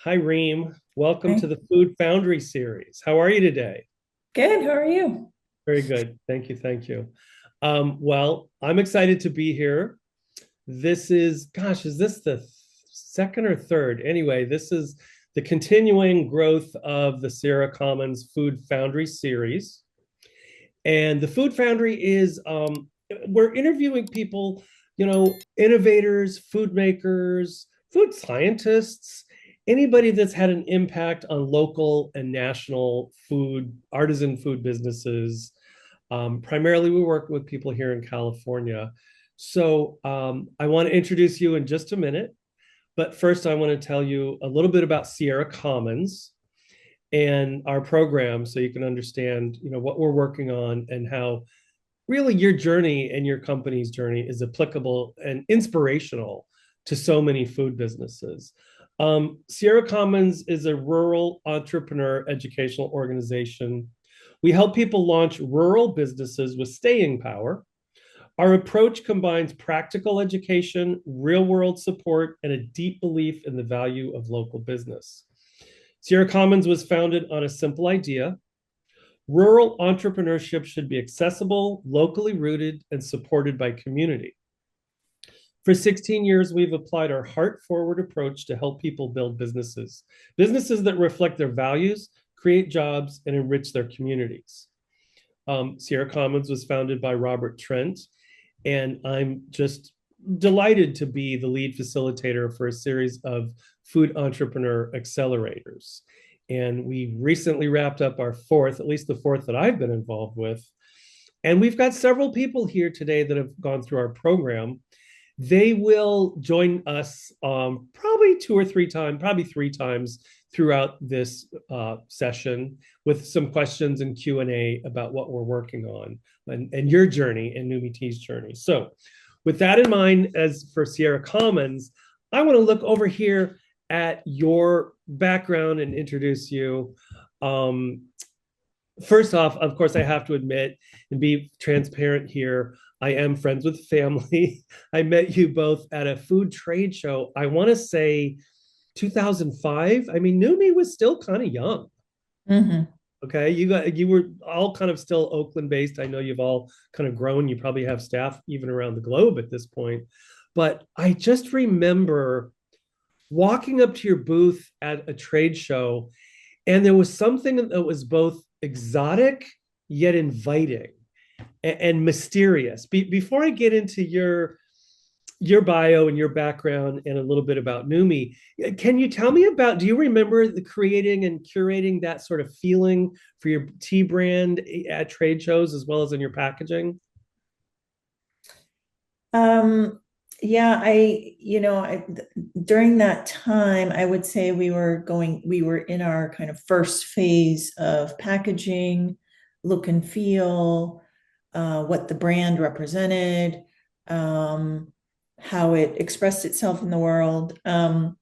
Hi, Reem. Welcome to Hi. the Food Foundry series. How are you today? Good. How are you? Very good. Thank you. Thank you. Well, I'm excited to be here. This is, gosh, is this the second or third? Anyway, this is the continuing growth of the Sierra Commons Food Foundry series. And the Food Foundry is, we're interviewing people, innovators, food makers, food scientists, anybody that's had an impact on local and national food, artisan food businesses. Primarily, we work with people here in California. So I want to introduce you in just a minute. But first, I want to tell you a little bit about Sierra Commons and our program so you can understand what we're working on and how really your journey and your company's journey is applicable and inspirational to so many food businesses. Sierra Commons is a rural entrepreneur educational organization. We help people launch rural businesses with staying power. Our approach combines practical education, real world support, and a deep belief in the value of local business. Sierra Commons was founded on a simple idea: rural entrepreneurship should be accessible, locally rooted, and supported by community. For 16 years, we've applied our heart forward approach to help people build businesses that reflect their values, create jobs, and enrich their communities. Sierra Commons was founded by Robert Trent, and I'm just delighted to be the lead facilitator for a series of food entrepreneur accelerators. And we recently wrapped up our fourth, at least the fourth that I've been involved with. And we've got several people here today that have gone through our program. They will join us probably two or three times, probably three times throughout this session with some questions and Q&A about what we're working on and your journey and Numi Tea's journey. So with that in mind, as for Sierra Commons, I want to look over here at your background and introduce you. Um, First off, of course, I have to admit and be transparent here. I am friends with family. I met you both at a food trade show. I want to say 2005. I mean, Numi was still kind of young. Hmm. Okay, you were all kind of still Oakland based. I know you've all kind of grown. You probably have staff even around the globe at this point. But I just remember walking up to your booth at a trade show, and there was something that was both exotic yet inviting and mysterious. Before I get into your bio and your background and a little bit about Numi, can you tell me about, do you remember the creating and curating that sort of feeling for your tea brand at trade shows as well as in your packaging? Um, yeah, during that time, I would say we were in our kind of first phase of packaging, look and feel, what the brand represented, um, how it expressed itself in the world. And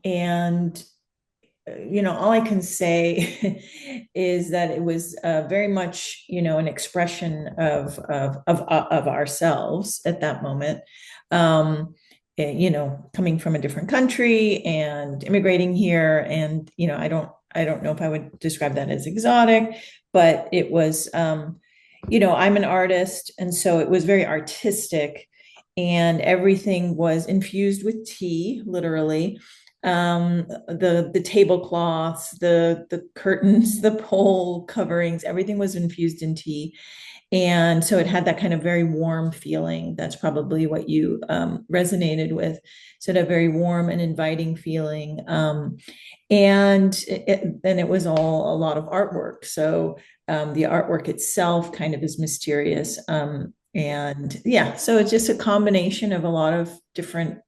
all I can say is that it was very much, an expression of ourselves at that moment. Coming from a different country and immigrating here, and I don't know if I would describe that as exotic, but it was, I'm an artist, and so it was very artistic, and everything was infused with tea, literally. The tablecloths, the curtains, the pole coverings, everything was infused in tea. And so it had that kind of very warm feeling. That's probably what you resonated with. So it had a very warm and inviting feeling. And it was all a lot of artwork. So the artwork itself kind of is mysterious. And yeah, so it's just a combination of a lot of different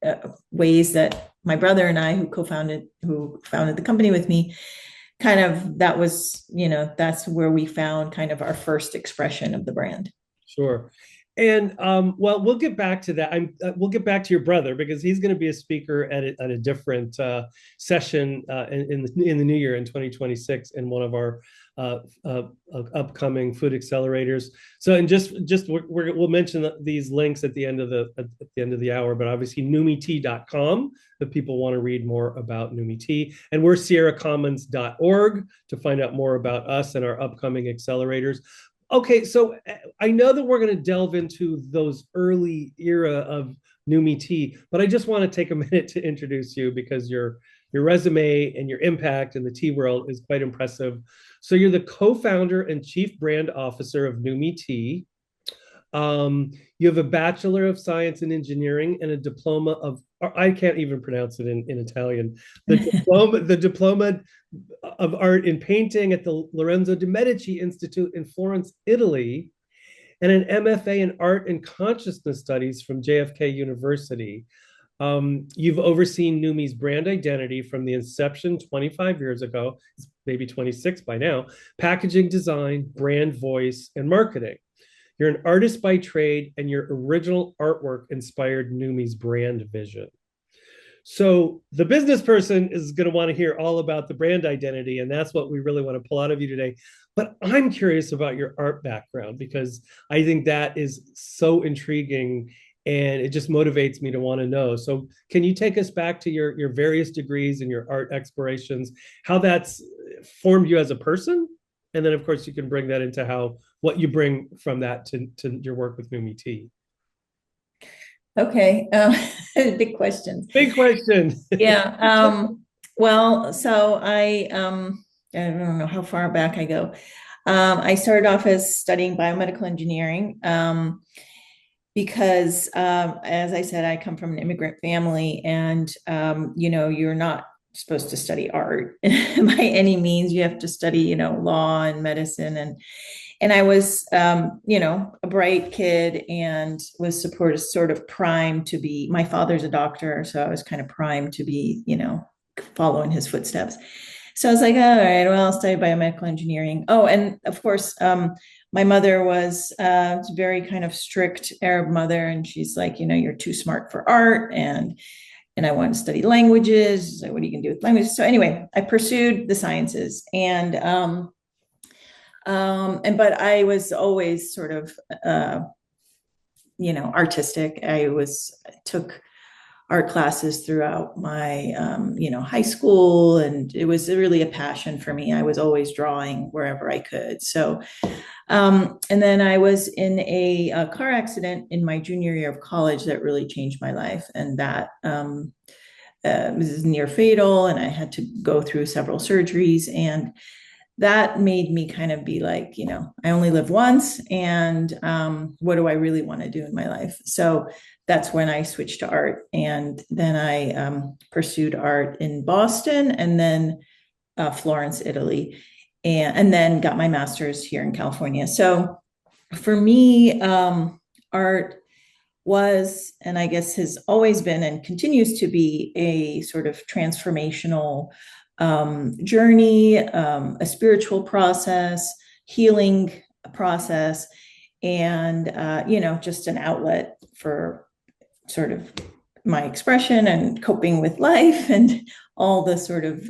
ways that my brother and I, who founded the company with me, kind of that's where we found kind of our first expression of the brand. Sure. And well, we'll get back to that. We'll get back to your brother because he's going to be a speaker at a different session in the new year in 2026 in one of our upcoming food accelerators. So, and just we'll mention these links at the end of the hour, but obviously numitea.com if people want to read more about Numi Tea. And we're sierracommons.org to find out more about us and our upcoming accelerators. Okay, so I know that we're going to delve into those early era of Numi Tea, but I just want to take a minute to introduce you because your resume and your impact in the tea world is quite impressive. So you're the co-founder and chief brand officer of Numi Tea. You have a Bachelor of Science in Engineering and a diploma of, I can't even pronounce it in Italian, the diploma of art in painting at the Lorenzo de Medici Institute in Florence, Italy, and an M.F.A. in art and consciousness studies from JFK University. You've overseen Numi's brand identity from the inception 25 years ago, maybe 26 by now, packaging design, brand voice, and marketing. You're an artist by trade, and your original artwork inspired Numi's brand vision. So the business person is going to want to hear all about the brand identity, and that's what we really want to pull out of you today. But I'm curious about your art background because I think that is so intriguing and it just motivates me to want to know. So can you take us back to your various degrees and your art explorations, how that's formed you as a person? And then, of course, you can bring that into what you bring from that to your work with Numi Tea. Okay, big questions. Big question. Yeah. Well, so I don't know how far back I go. I started off as studying biomedical engineering because, as I said, I come from an immigrant family, and you're not supposed to study art by any means. You have to study, law and medicine, and I was, a bright kid and was sort of primed to be. My father's a doctor, so I was kind of primed to be, following his footsteps. So I was like, all right, well, I'll study biomedical engineering. Oh, and of course, my mother was a very kind of strict Arab mother, and she's like, you're too smart for art, and I wanted to study languages. So what are you gonna do with languages? So anyway, I pursued the sciences, and but I was always sort of artistic. I took art classes throughout my high school, and it was really a passion for me. I was always drawing wherever I could. So and then I was in a car accident in my junior year of college that really changed my life, and that was near fatal, and I had to go through several surgeries, and that made me kind of be like, I only live once, and what do I really want to do in my life? So that's when I switched to art, and then I pursued art in Boston, and then Florence, Italy, and then got my master's here in California. So for me, art was, and I guess has always been and continues to be, a sort of transformational journey, a spiritual process, healing process, and just an outlet for sort of my expression and coping with life and all the sort of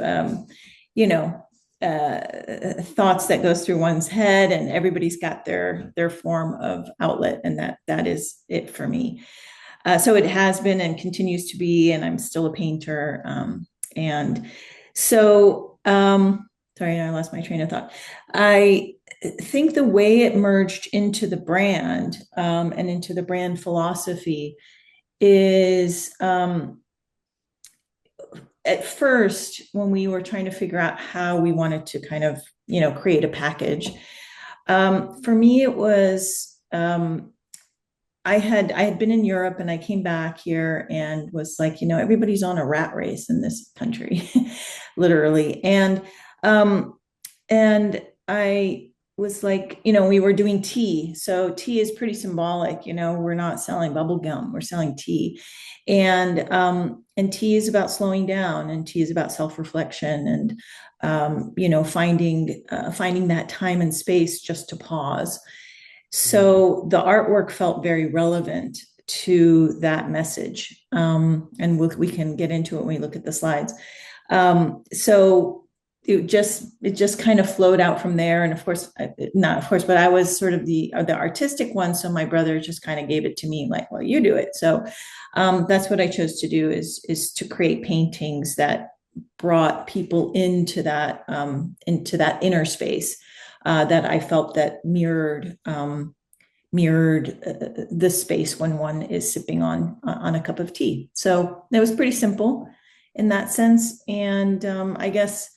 thoughts that goes through one's head, and everybody's got their form of outlet, and that is it for me. So it has been and continues to be, and I'm still a painter, and so sorry, I lost my train of thought. I think the way it merged into the brand and into the brand philosophy is at first, when we were trying to figure out how we wanted to kind of, create a package, for me, it was, I had been in Europe, and I came back here and was like, everybody's on a rat race in this country, literally. And I was like, we were doing tea. So tea is pretty symbolic, we're not selling bubble gum, we're selling tea. And tea is about slowing down, and tea is about self-reflection, and finding that time and space just to pause. So the artwork felt very relevant to that message, and we can get into it when we look at the slides. So it just kind of flowed out from there. And of course, not of course, but I was sort of the artistic one. So my brother just kind of gave it to me, like, well, you do it. So that's what I chose to do, is to create paintings that brought people into that inner space that I felt that mirrored the space when one is sipping on a cup of tea. So it was pretty simple in that sense. And I guess,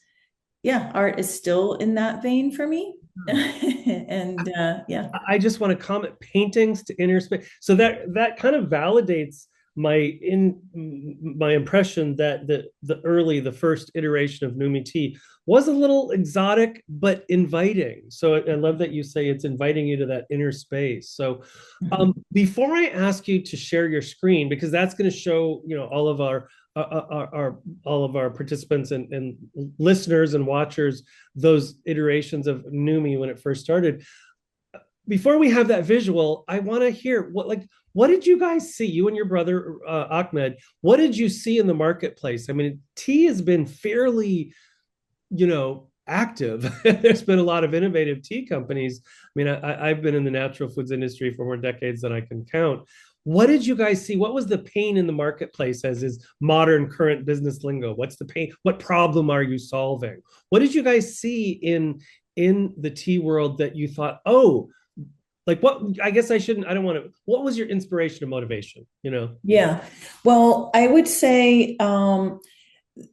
yeah, art is still in that vein for me. And yeah. I just want to comment paintings to inner space. So that kind of validates my impression that the first iteration of Numi Tea was a little exotic but inviting. So I love that you say it's inviting you to that inner space. So before I ask you to share your screen, because that's going to show all of our participants and listeners and watchers those iterations of Numi when it first started. Before we have that visual, I want to hear what did you guys see, you and your brother Ahmed? What did you see in the marketplace? I mean, tea has been fairly, active. There's been a lot of innovative tea companies. I mean, I've been in the natural foods industry for more decades than I can count. What did you guys see? What was the pain in the marketplace, as is modern current business lingo? What's the pain? What problem are you solving? What did you guys see in the tea world that you thought, oh, like what? I guess I don't want to. What was your inspiration and motivation? Yeah. Well, I would say,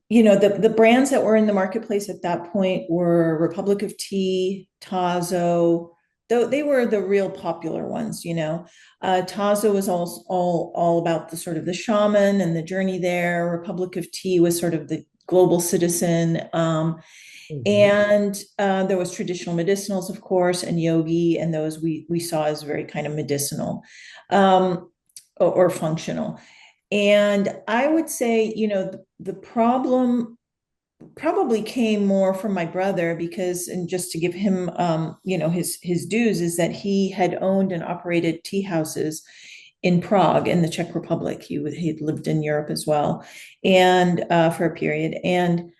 the brands that were in the marketplace at that point were Republic of Tea, Tazo, though they were the real popular ones. Tazo was all about the sort of the shaman and the journey there. Republic of Tea was sort of the global citizen. And there was traditional medicinals, of course, and yogi, and those we saw as very kind of medicinal or functional. And I would say, the problem probably came more from my brother, because, and just to give him, his dues, is that he had owned and operated tea houses in Prague, in the Czech Republic. He'd lived in Europe as well, and for a period. And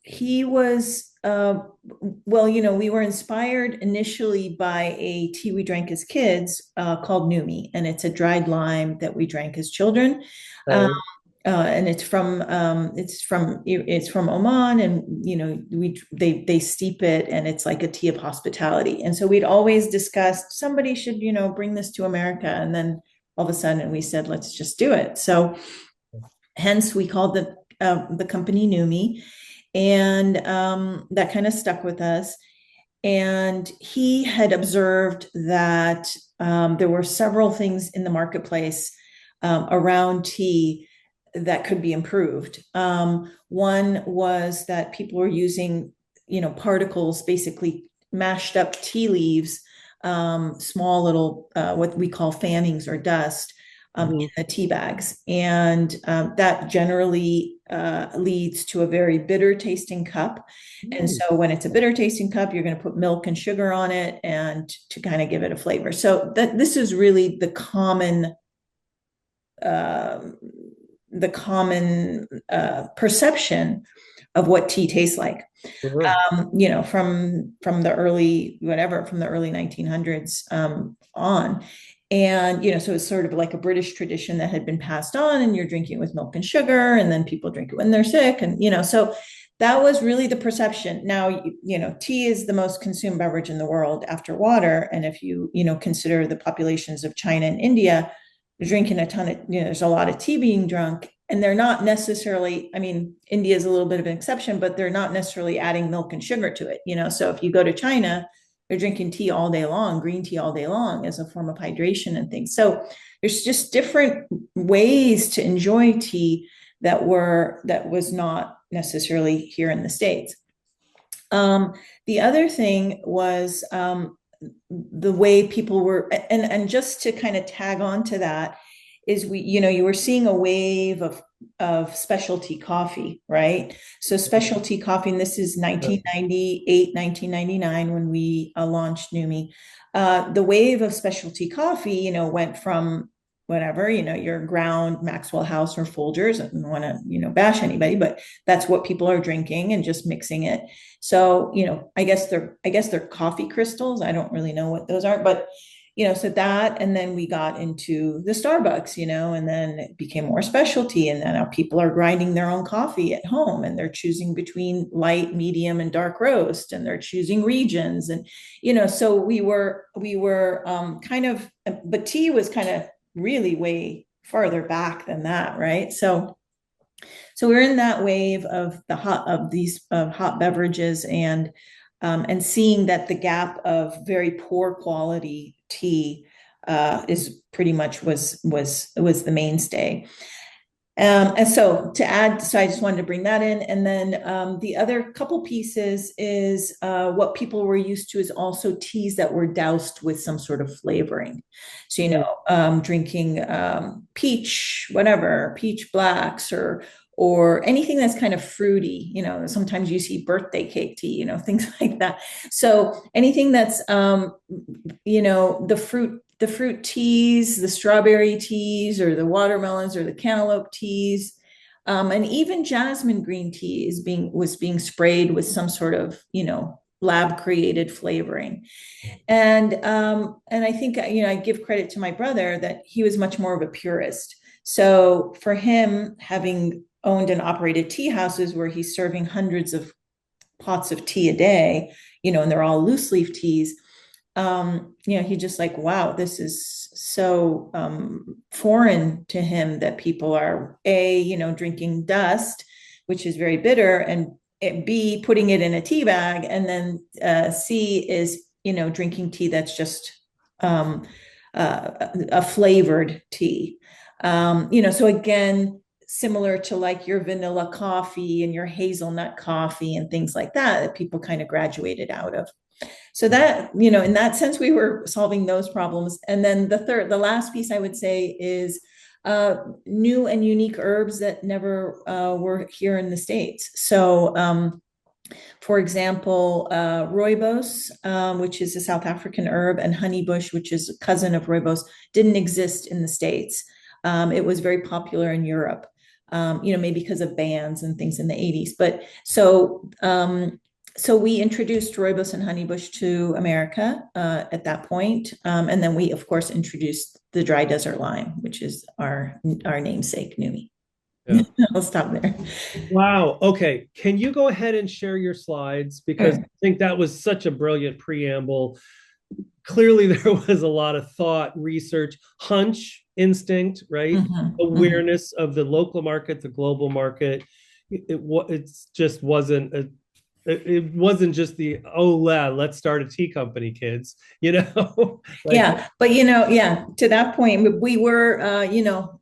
he was, we were inspired initially by a tea we drank as kids called Numi, and it's a dried lime that we drank as children. And it's from Oman, and they steep it, and it's like a tea of hospitality. And so we'd always discussed somebody should bring this to America, and then all of a sudden we said, let's just do it. So hence we called the company Numi, and that kind of stuck with us. And he had observed that there were several things in the marketplace around tea that could be improved. One was that people were using, particles, basically mashed up tea leaves, small little, what we call fannings or dust, in the tea bags. And that generally leads to a very bitter tasting cup. And so when it's a bitter tasting cup, you're going to put milk and sugar on it, and to kind of give it a flavor. So this is really the common perception of what tea tastes like. From the early 1900s on. And, so it's sort of like a British tradition that had been passed on, and you're drinking it with milk and sugar, and then people drink it when they're sick. And, so that was really the perception. Now, tea is the most consumed beverage in the world after water. And if you, consider the populations of China and India, drinking a ton of, there's a lot of tea being drunk, and they're not necessarily, India is a little bit of an exception, but they're not necessarily adding milk and sugar to it. So if you go to China, they're drinking tea all day long, green tea all day long, as a form of hydration and things. So there's just different ways to enjoy tea that was not necessarily here in the States. The other thing was the way people were, and just to kind of tag on to that, is you were seeing a wave of specialty coffee, right? So specialty coffee, and this is 1998, 1999, when we launched Numi. The wave of specialty coffee, went from whatever, your ground Maxwell House or Folgers. I don't want to, bash anybody, but that's what people are drinking and just mixing it. So, I guess they're coffee crystals. I don't really know what those are, but so that, and then we got into the Starbucks, and then it became more specialty. And then now people are grinding their own coffee at home, and they're choosing between light, medium, and dark roast, and they're choosing regions. And, so we were kind of, but tea was kind of really way farther back than that. Right. So we're in that wave of these hot beverages, and seeing that the gap of very poor quality tea is pretty much was the mainstay. And so to add, so I just wanted to bring that in. And then the other couple pieces is what people were used to is also teas that were doused with some sort of flavoring. So, drinking peach, whatever, peach blacks or anything that's kind of fruity, sometimes you see birthday cake tea, things like that. So anything that's, the fruit teas, the strawberry teas, or the watermelons, or the cantaloupe teas, and even jasmine green tea was being sprayed with some sort of, lab created flavoring. And I think, I give credit to my brother that he was much more of a purist. So for him, having owned and operated tea houses where he's serving hundreds of pots of tea a day, and they're all loose leaf teas, he just like, wow, this is so foreign to him that people are drinking dust, which is very bitter, and B, putting it in a tea bag, and then C is, drinking tea that's just a flavored tea. So again, similar to like your vanilla coffee and your hazelnut coffee and things like that people kind of graduated out of. So that, in that sense, we were solving those problems. And then the last piece I would say is new and unique herbs that never were here in the States. So, for example, rooibos, which is a South African herb, and honeybush, which is a cousin of rooibos, didn't exist in the States. It was very popular in Europe, maybe because of bans and things in the 80s. But so we introduced rooibos and honeybush to America at that point. And then we, of course, introduced the dry desert lime, which is our namesake, Numi. Yeah. I'll stop there. Wow. Okay. Can you go ahead and share your slides? Because I think that was such a brilliant preamble. Clearly, there was a lot of thought, research, hunch, instinct, right? Awareness of the local market, the global market. It just wasn't it wasn't just the, let's start a tea company, kids, Yeah, but to that point, we were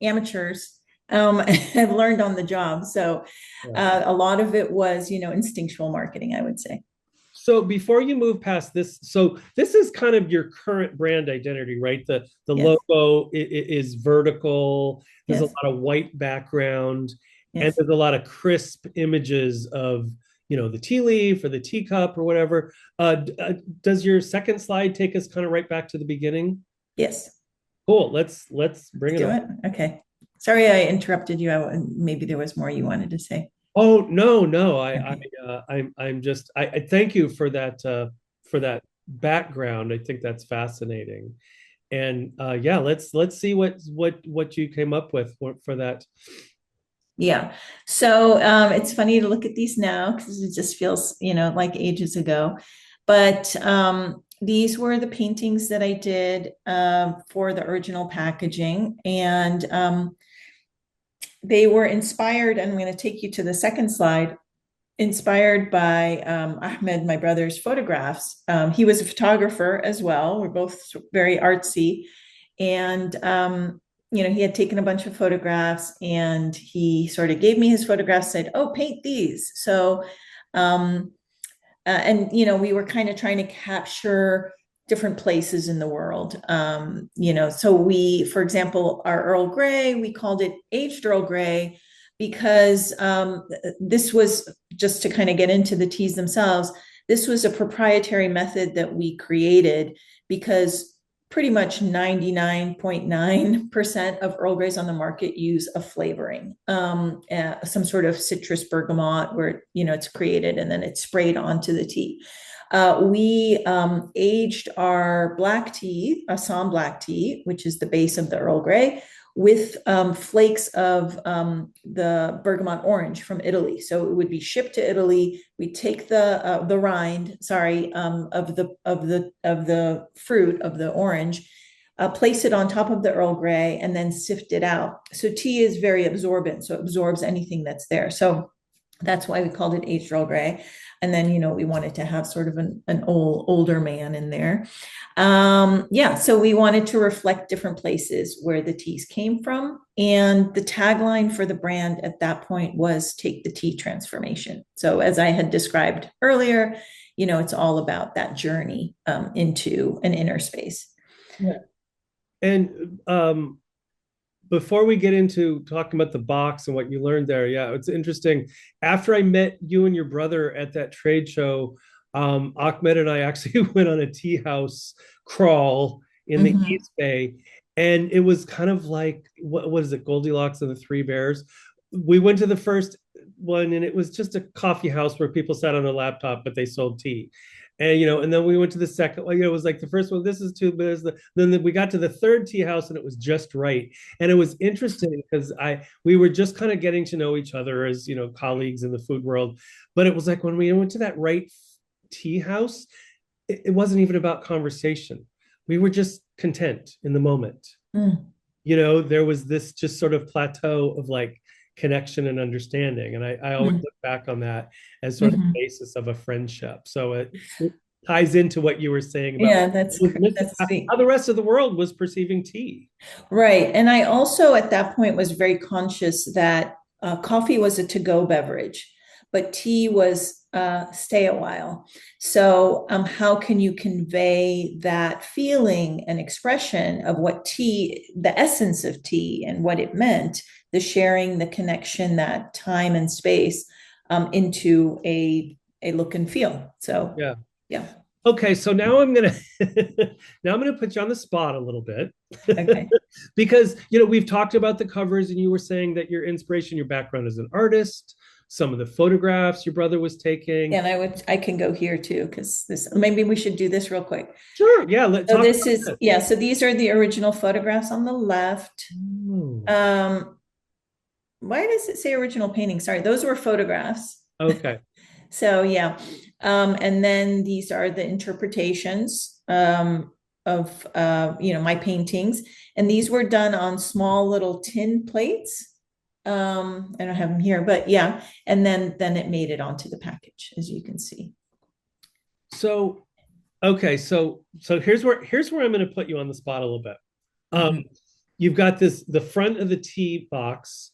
amateurs, have learned on the job. So a lot of it was instinctual marketing, I would say. So before you move past this, so this is kind of your current brand identity, right? The Yes. logo is vertical. There's Yes. a lot of white background, Yes. and there's a lot of crisp images of the tea leaf or the teacup or whatever. Does your second slide take us kind of right back to the beginning? Yes. Cool. Let's bring it up. Okay. Sorry, I interrupted you. Maybe there was more you wanted to say. Oh, no. Okay. I thank you for that background. I think that's fascinating. And let's see what you came up with for that. Yeah. So it's funny to look at these now because it just feels, like ages ago. But these were the paintings that I did for the original packaging. And they were inspired, and I'm going to take you to the second slide, inspired by Ahmed, my brother's photographs. He was a photographer as well. We're both very artsy. And he had taken a bunch of photographs, and he sort of gave me his photographs, said, "Oh, paint these." So, we were kind of trying to capture different places in the world. So we, for example, our Earl Grey, we called it aged Earl Grey because this was, just to kind of get into the teas themselves, this was a proprietary method that we created because pretty much 99.9% of Earl Greys on the market use a flavoring, some sort of citrus bergamot where, it's created and then it's sprayed onto the tea. We aged our black tea, Assam black tea, which is the base of the Earl Grey, with flakes of the bergamot orange from Italy. So it would be shipped to Italy. We take the rind, of the fruit of the orange, place it on top of the Earl Grey, and then sift it out. So tea is very absorbent, so it absorbs anything that's there. So that's why we called it aged Earl Grey. And then, we wanted to have sort of an older man in there. So we wanted to reflect different places where the teas came from. And the tagline for the brand at that point was take the tea transformation. So as I had described earlier, it's all about that journey into an inner space. Yeah. And before we get into talking about the box and what you learned there, yeah, it's interesting. After I met you and your brother at that trade show, Ahmed and I actually went on a tea house crawl in the East Bay. And it was kind of like, what is it, Goldilocks and the Three Bears? We went to the first one and it was just a coffee house where people sat on a laptop, but they sold tea. And and then we went to the second one. It was like the first one. This is too big. Then we got to the third tea house, and it was just right. And it was interesting because we were just kind of getting to know each other as colleagues in the food world. But it was like when we went to that right tea house, it wasn't even about conversation. We were just content in the moment. There was this just sort of plateau of like connection and understanding. And I always look back on that as sort of the basis of a friendship. So it ties into what you were saying about that's how the rest of the world was perceiving tea. Right. And I also at that point was very conscious that coffee was a to-go beverage, but tea was stay a while. So how can you convey that feeling and expression of what tea, the essence of tea and what it meant, the sharing, the connection, that time and space into a look and feel. So yeah. Okay, so now I'm gonna put you on the spot a little bit. Okay. Because we've talked about the covers, and you were saying that your inspiration, your background as an artist, some of the photographs your brother was taking. And I can go here too, because maybe we should do this real quick. Sure. Yeah. So these are the original photographs on the left. Why does it say original painting? Sorry, those were photographs. Okay. So yeah. And then these are the interpretations of my paintings. And these were done on small little tin plates. I don't have them here, but yeah. And then it made it onto the package, as you can see. So, okay. So here's where I'm going to put you on the spot a little bit. You've got the front of the tea box,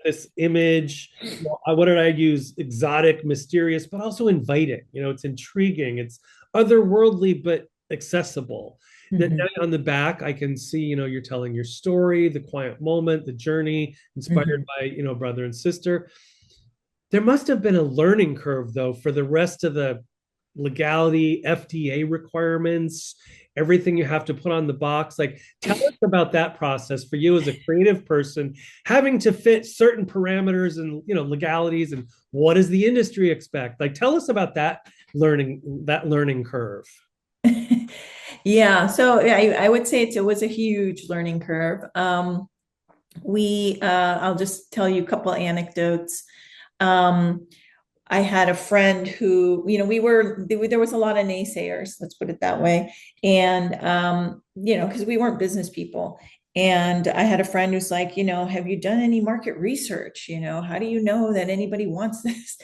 this image. What did I use? Exotic, mysterious, but also inviting. It's intriguing. It's otherworldly, but accessible. That now on the back, I can see, you're telling your story, the quiet moment, the journey, inspired by, brother and sister. There must have been a learning curve, though, for the rest of the legality, FDA requirements, everything you have to put on the box. Like, tell us about that process for you as a creative person, having to fit certain parameters and, legalities, and what does the industry expect? Like, tell us about that learning curve. Yeah, so I would say it was a huge learning curve. I'll just tell you a couple of anecdotes. I had a friend who, there was a lot of naysayers, let's put it that way. And, because we weren't business people. And I had a friend who's like, have you done any market research? How do you know that anybody wants this?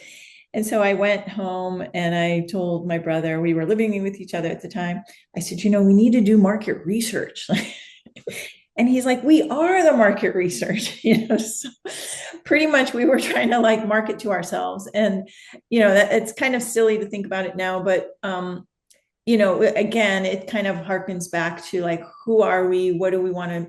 And so I went home and I told my brother, we were living with each other at the time. I said, we need to do market research. And he's like, we are the market research, so pretty much we were trying to market to ourselves. And, that it's kind of silly to think about it now, but, again, it kind of harkens back to who are we? What do we want to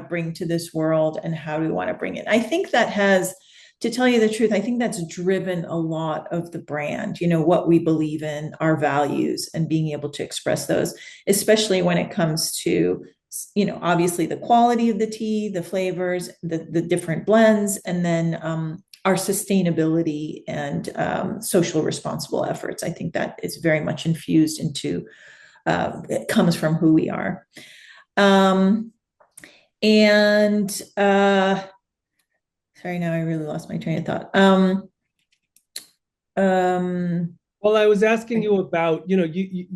bring to this world? And how do we want to bring it? I think that has to tell you the truth, I think that's driven a lot of the brand, what we believe in, our values, and being able to express those, especially when it comes to, obviously the quality of the tea, the flavors, the different blends, and then our sustainability and social responsible efforts. I think that is very much infused into, it comes from who we are. And sorry, now I really lost my train of thought. Well, I was asking you about, you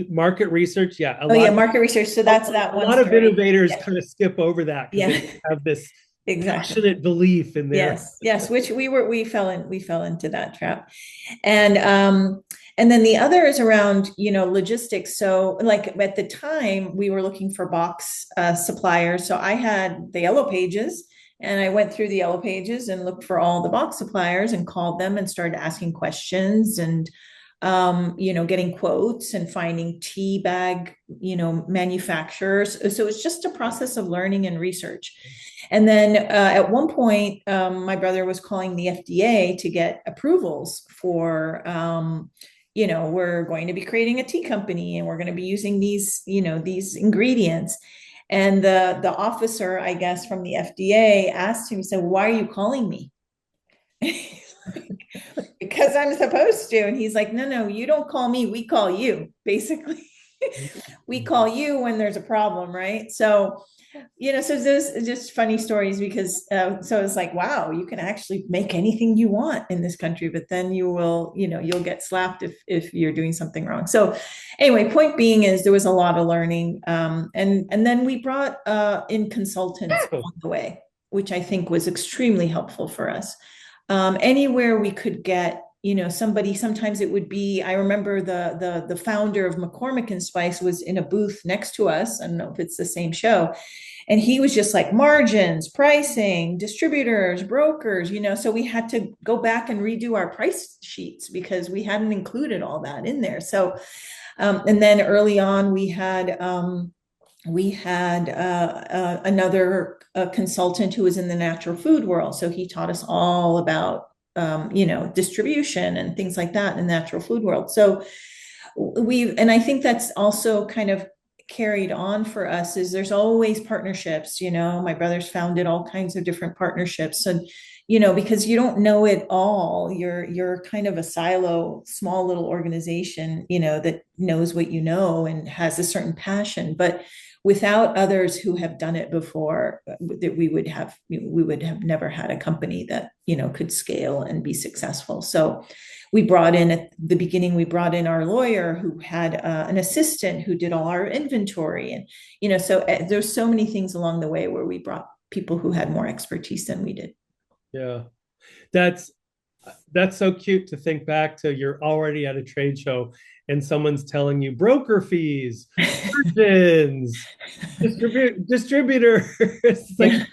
market research. Yeah. Market research. So that's that one. A lot of innovators kind of skip over that because they have this exactly passionate belief in their. Yes, which we fell into that trap. And then the other is around, logistics. So like at the time we were looking for box suppliers. So I had the yellow pages, and I went through the yellow pages and looked for all the box suppliers and called them and started asking questions and, getting quotes and finding tea bag, manufacturers. So it's just a process of learning and research. And then at one point, my brother was calling the FDA to get approvals for, we're going to be creating a tea company and we're going to be using these, these ingredients. And the officer, I guess, from the FDA asked him, he said, "Why are you calling me?" Because I'm supposed to. And he's like, no, you don't call me. We call you, basically. We call you when there's a problem, right? So, so those are just funny stories because, so it's like, wow, you can actually make anything you want in this country, but then you will, you'll get slapped if you're doing something wrong. So anyway, point being is there was a lot of learning. And then we brought in consultants along the way, which I think was extremely helpful for us. Anywhere we could get, somebody, sometimes it would be, I remember the founder of McCormick and Spice was in a booth next to us. I don't know if it's the same show. And he was just like margins, pricing, distributors, brokers, so we had to go back and redo our price sheets because we hadn't included all that in there. So, and then early on we had another consultant who was in the natural food world. So he taught us all about, distribution and things like that in the natural food world. So and I think that's also kind of carried on for us is there's always partnerships, my brother's founded all kinds of different partnerships. And, because you don't know it all, you're kind of a silo, small little organization, that knows what you know and has a certain passion, but without others who have done it before, that we would have never had a company that, could scale and be successful. So we brought in at the beginning, our lawyer who had an assistant who did all our inventory. And, so there's so many things along the way where we brought people who had more expertise than we did. Yeah. That's so cute to think back to you're already at a trade show and someone's telling you broker fees, margins, distributors. It's like,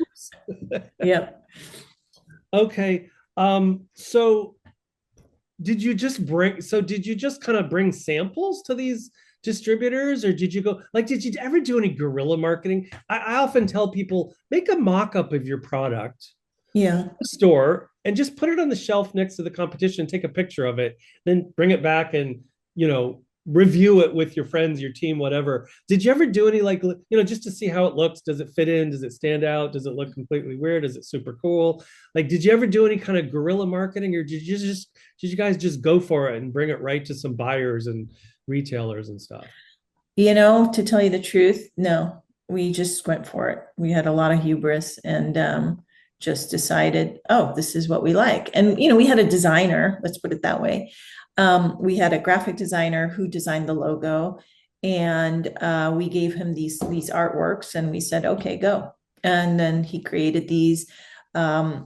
yeah. Okay. So did you just kind of bring samples to these distributors, or did you ever do any guerrilla marketing? I often tell people, make a mock-up of your product. Yeah. Store and just put it on the shelf next to the competition, take a picture of it, then bring it back and, review it with your friends, your team, whatever. Did you ever do any just to see how it looks? Does it fit in? Does it stand out? Does it look completely weird? Is it super cool? Like, did you ever do any kind of guerrilla marketing, or did you guys just go for it and bring it right to some buyers and retailers and stuff? To tell you the truth, no, we just went for it. We had a lot of hubris and, just decided, oh, this is what we like. And, we had a designer, let's put it that way. We had a graphic designer who designed the logo, and we gave him these artworks and we said, okay, go. And then he created these. I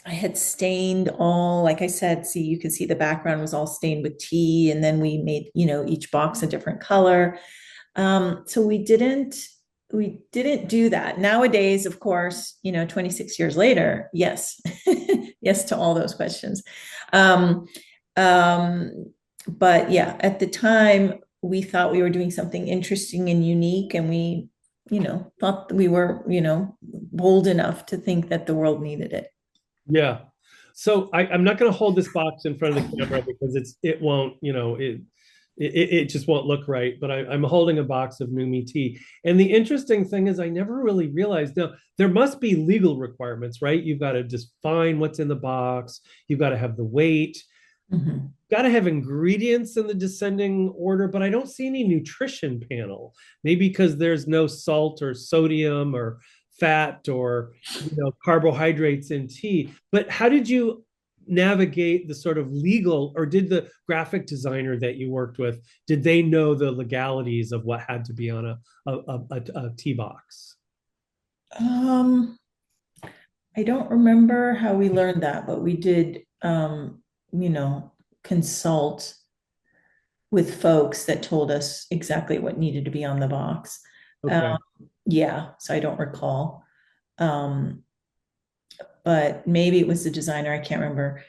had stained all, like I said, see, you can see the background was all stained with tea. And then we made, each box a different color. So we didn't do that. Nowadays, of course, 26 years later, yes, yes to all those questions. But yeah, at the time we thought we were doing something interesting and unique, and we, thought we were, bold enough to think that the world needed it. Yeah. So I'm not going to hold this box in front of the camera because it won't, it just won't look right. But I'm holding a box of Numi tea. And the interesting thing is I never really realized now there must be legal requirements, right? You've got to define what's in the box, you've got to have the weight, Mhm. got to have ingredients in the descending order, but I don't see any nutrition panel. Maybe because there's no salt or sodium or fat or carbohydrates in tea. But how did you navigate the sort of legal, or did the graphic designer that you worked with, did they know the legalities of what had to be on a tea box? Um, I don't remember how we learned that, but we did, you know, consult with folks that told us exactly what needed to be on the box. Okay. Yeah, so I don't recall. Um, but maybe it was the designer, I can't remember.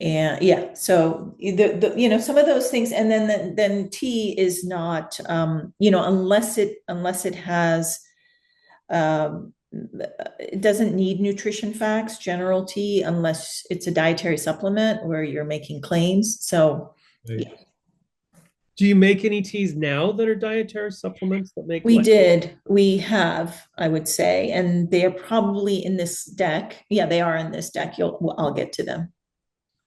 And yeah, so some of those things, and then tea is not, unless it has, it doesn't need nutrition facts, general tea, unless it's a dietary supplement where you're making claims. So Right. yeah, Do you make any teas now that are dietary supplements that make we have, I would say, and they are probably in this deck. Yeah, they are in this deck. I'll get to them.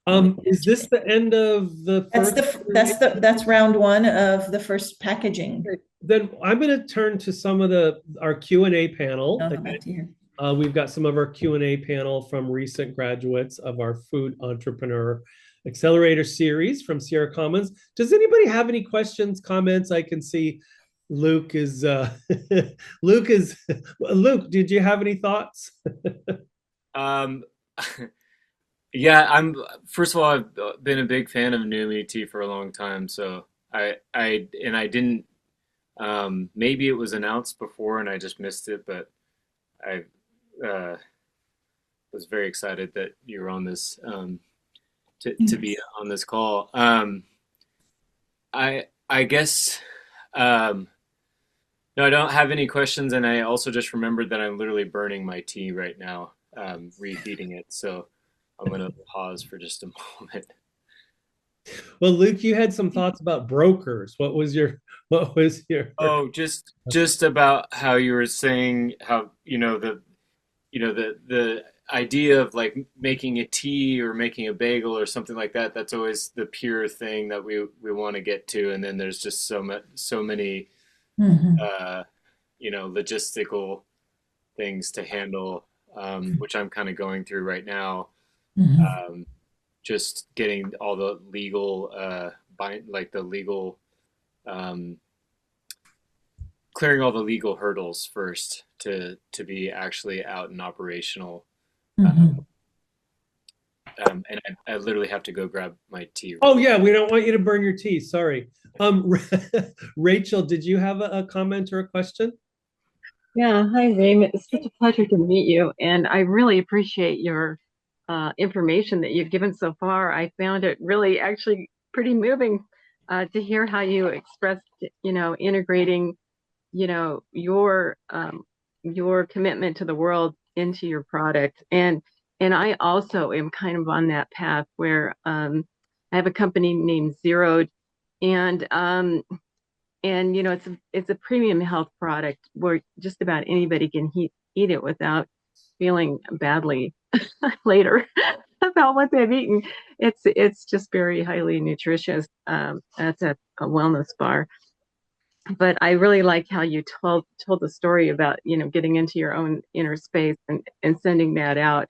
I'll get Is to this it. the end of the That's first? that's round one of the first packaging. Then I'm going to turn to some of our Q&A panel. I'll go Again, back to here. we've got some of our Q&A panel from recent graduates of our Food Entrepreneur Accelerator series from Sierra Commons. Does anybody have any questions, comments? I can see Luke is Luke, did you have any thoughts? Um, yeah, first of all, I've been a big fan of Numi Tea for a long time, so I didn't, maybe it was announced before and I just missed it, but I, uh, was very excited that you were on this, to be Yes. on this call. I guess, um, no, I don't have any questions, and I also just remembered that I'm literally burning my tea right now, reheating it, so I'm gonna pause for just a moment. Well, Luke, you had some thoughts about brokers. What was your Oh, just about how you were saying how the idea of like making a tea or making a bagel or something like that. That's always the pure thing that we want to get to, and then there's just so many Mhm. uh, logistical things to handle, which I'm kind of going through right now. Mhm. Um, just getting all the legal like the legal um, clearing all the legal hurdles first to be actually out and operational. Um, Mhm. and I literally have to go grab my tea. Oh yeah, we don't want you to burn your tea. Sorry. Rachel, did you have a comment or a question? Yeah, hi, Reem. It's such a pleasure to meet you, and I really appreciate your information that you've given so far. I found it really actually pretty moving to hear how you expressed, integrating, your commitment to the world into your product. And I also am kind of on that path where I have a company named Zero, and it's a premium health product where just about anybody can eat it without feeling badly later about what they've eaten. It's just very highly nutritious. That's a wellness bar. But I really like how you told the story about getting into your own inner space and sending that out.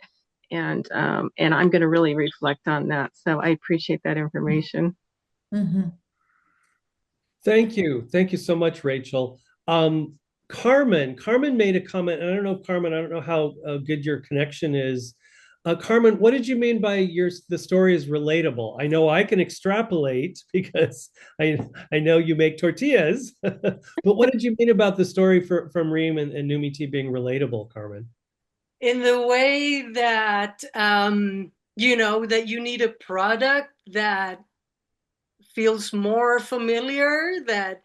And I'm going to really reflect on that. So I appreciate that information. Mhm. Thank you. Thank you so much, Rachel. Carmen made a comment, and I don't know, Carmen, I don't know how good your connection is. Carmen, what did you mean by the story is relatable? I know I can extrapolate because I know you make tortillas, but what did you mean about the story from Reem and Numi Tea being relatable, Carmen? In the way that that you need a product that feels more familiar, that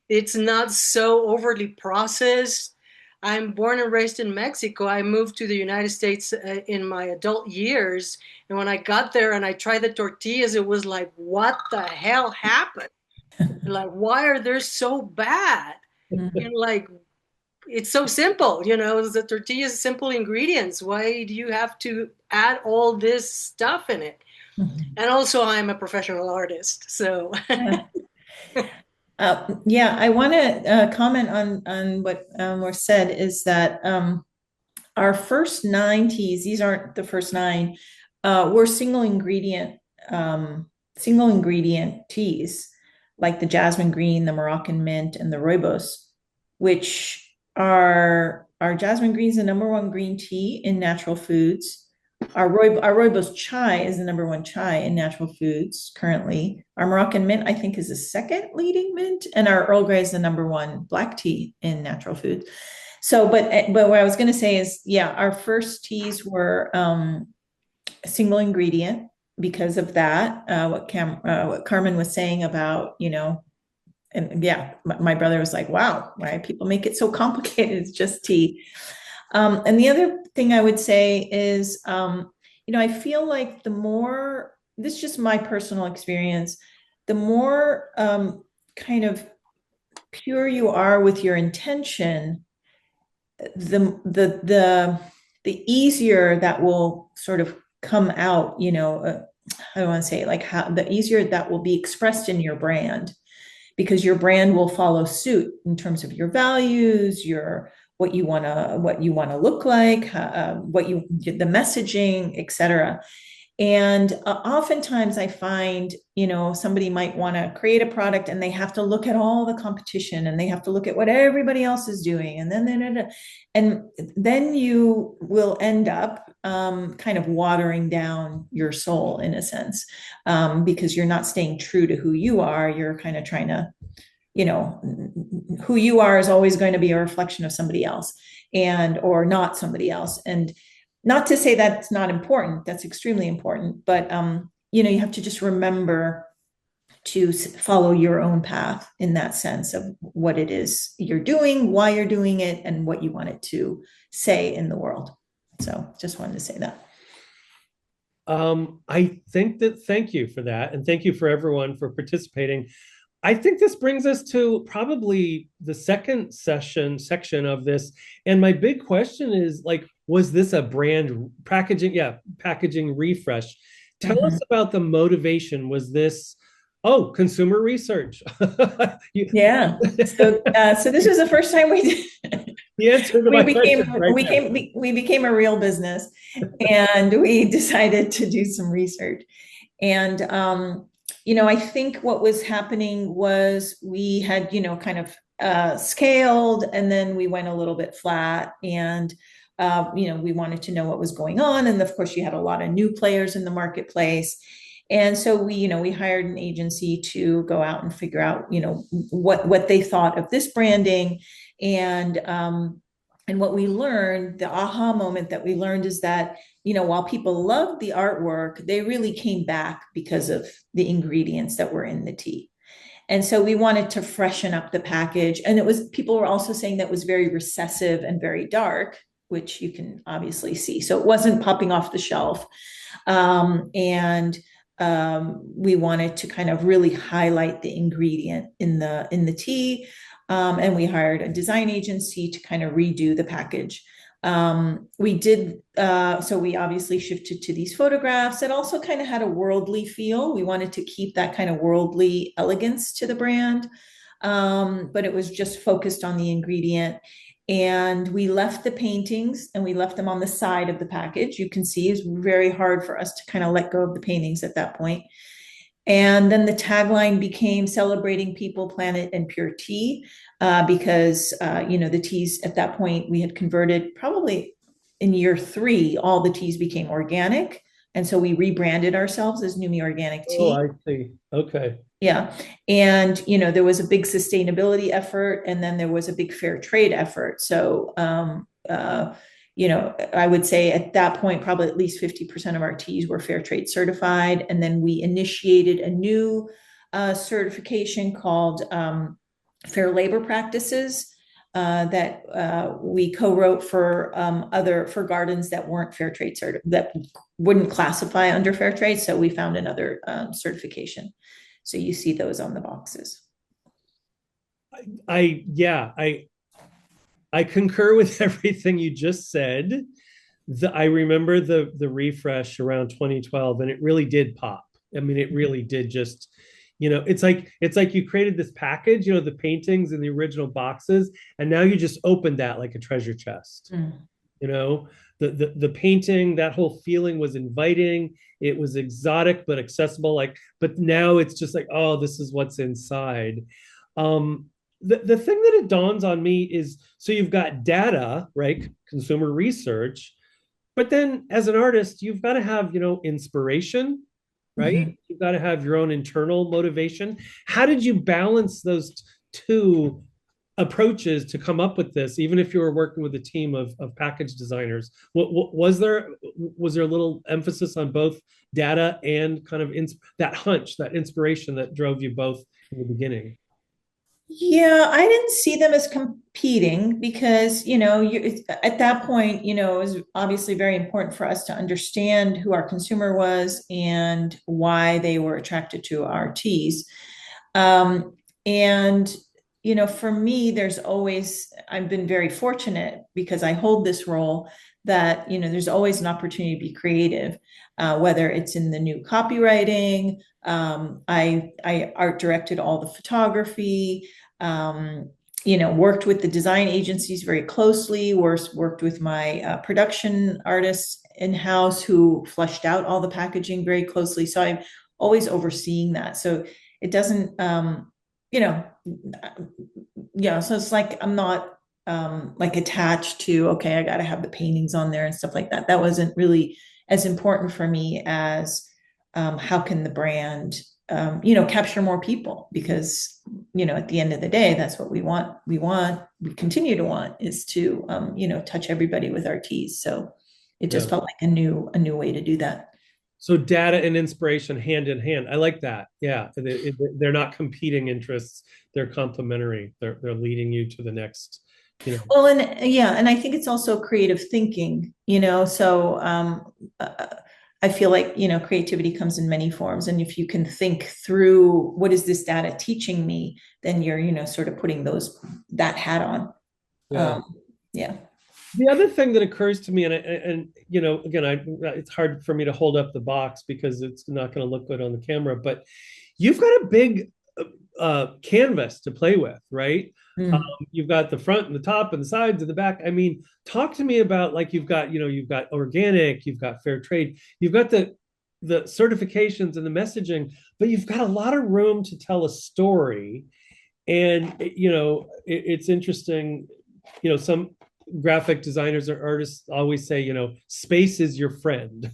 it's not so overly processed. I'm born and raised in Mexico. I moved to the United States in my adult years. And when I got there and I tried the tortillas, it was like, what the hell happened? Like, why are they so bad? Mhm. And like, it's so simple, you know, the tortillas, simple ingredients. Why do you have to add all this stuff in it? Mhm. And also, I'm a professional artist. So, Yeah. Yeah, I want to comment on what was said is that our first 9 teas, these aren't the first 9, were single ingredient teas, like the jasmine green, the Moroccan mint, and the rooibos, which are our jasmine green is the #1 green tea in natural foods. Our rooibos chai is the #1 chai in natural foods currently. Our Moroccan mint, I think, is the second leading mint, and our Earl Grey is the #1 black tea in natural foods. So, but what I was going to say is, yeah, our first teas were single ingredient because of that. What Carmen was saying about, and yeah, my brother was like, "Wow, why people make it so complicated? It's just tea." And the other thing I would say is, I feel like the more, this is just my personal experience, the more kind of pure you are with your intention, the easier that will sort of come out, I want to say, like, how the easier that will be expressed in your brand, because your brand will follow suit in terms of your values, your what you want to look like, the messaging, etc. And oftentimes I find, somebody might want to create a product and they have to look at all the competition and they have to look at what everybody else is doing. And then you will end up kind of watering down your soul in a sense, because you're not staying true to who you are. You're kind of trying to, who you are is always going to be a reflection of somebody else or not somebody else. And not to say that's not important, that's extremely important, but you have to just remember to follow your own path in that sense of what it is you're doing, why you're doing it, and what you want it to say in the world. So just wanted to say that. I think that, thank you for that, and thank you for everyone for participating. I think this brings us to probably the second section of this. And my big question is, like, was this a brand packaging? Yeah, packaging refresh. Tell us about the motivation. Was this, consumer research? Yeah. So this was the first time we did. The answer to my question right we became a real business, and we decided to do some research. And I think what was happening was we had, kind of scaled, and then we went a little bit flat, and we wanted to know what was going on. And of course, you had a lot of new players in the marketplace. And so we hired an agency to go out and figure out, what they thought of this branding. And what we learned, the aha moment that we learned, is that, while people loved the artwork, they really came back because of the ingredients that were in the tea. And so we wanted to freshen up the package. And people were also saying that was very recessive and very dark, which you can obviously see. So it wasn't popping off the shelf. And we wanted to kind of really highlight the ingredient in the tea. And we hired a design agency to kind of redo the package. We did, so we obviously shifted to these photographs that also kind of had a worldly feel. We wanted to keep that kind of worldly elegance to the brand, but it was just focused on the ingredient. And we left the paintings and we left them on the side of the package. You can see it's very hard for us to kind of let go of the paintings at that point. And then the tagline became "Celebrating People, Planet, and Pure Tea," because, the teas at that point, we had converted probably in year 3, all the teas became organic. And so we rebranded ourselves as Numi Organic Tea. Oh, I see. Okay. Yeah. And, there was a big sustainability effort, and then there was a big fair trade effort. So, I would say at that point, probably at least 50% of our teas were fair trade certified. And then we initiated a new certification called Fair Labor Practices. that we co-wrote for for gardens that weren't fair trade that wouldn't classify under fair trade. So we found another certification. So you see those on the boxes. I concur with everything you just said. I remember the refresh around 2012, and it really did pop. I mean, it really did just, it's like you created this package, the paintings in the original boxes, and now you just opened that like a treasure chest. The painting, that whole feeling was inviting. It was exotic but accessible. But now it's just like, oh, this is what's inside. The thing that it dawns on me is, so you've got data, right? Consumer research, but then as an artist, you've got to have, inspiration, right? Mm-hmm. You've got to have your own internal motivation. How did you balance those two approaches to come up with this, even if you were working with a team of package designers? Was there a little emphasis on both data and kind of that hunch, that inspiration that drove you both in the beginning? Yeah, I didn't see them as competing because, at that point, it was obviously very important for us to understand who our consumer was and why they were attracted to our teas. And, for me, I've been very fortunate because I hold this role that, there's always an opportunity to be creative, whether it's in the new copywriting. I art directed all the photography, worked with the design agencies very closely, worked with my production artists in-house who fleshed out all the packaging very closely. So I'm always overseeing that. So it doesn't, so it's like, I'm not like attached to, okay, I got to have the paintings on there and stuff like that. That wasn't really as important for me as how can the brand capture more people, because at the end of the day, that's what we want. We continue to want is to touch everybody with our teas. So it just felt like a new way to do that. So data and inspiration hand in hand. I like that. Yeah, they're not competing interests; they're complementary. They're leading you to the next. Well, and I think it's also creative thinking. So I feel like, creativity comes in many forms. And if you can think through what is this data teaching me, then you're, sort of putting that hat on. Yeah. The other thing that occurs to me, and again, it's hard for me to hold up the box because it's not going to look good on the camera, but you've got a big canvas to play with, right? You've got the front and the top and the sides and the back. I mean, talk to me about, like, you've got organic, you've got fair trade, you've got the certifications and the messaging, but you've got a lot of room to tell a story. And, it's interesting, some graphic designers or artists always say, space is your friend.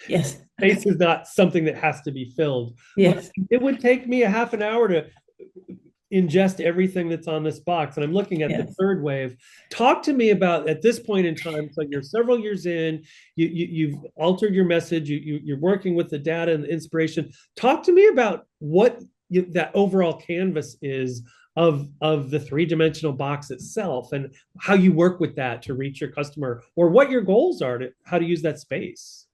Yes. Space is not something that has to be filled. Yes. But it would take me a half an hour to ingest everything that's on this box. And I'm looking at the third wave. Talk to me about, at this point in time, so you're several years in, you've altered your message, you're working with the data and the inspiration. Talk to me about what that overall canvas is of the three-dimensional box itself, and how you work with that to reach your customer, or what your goals are to how to use that space.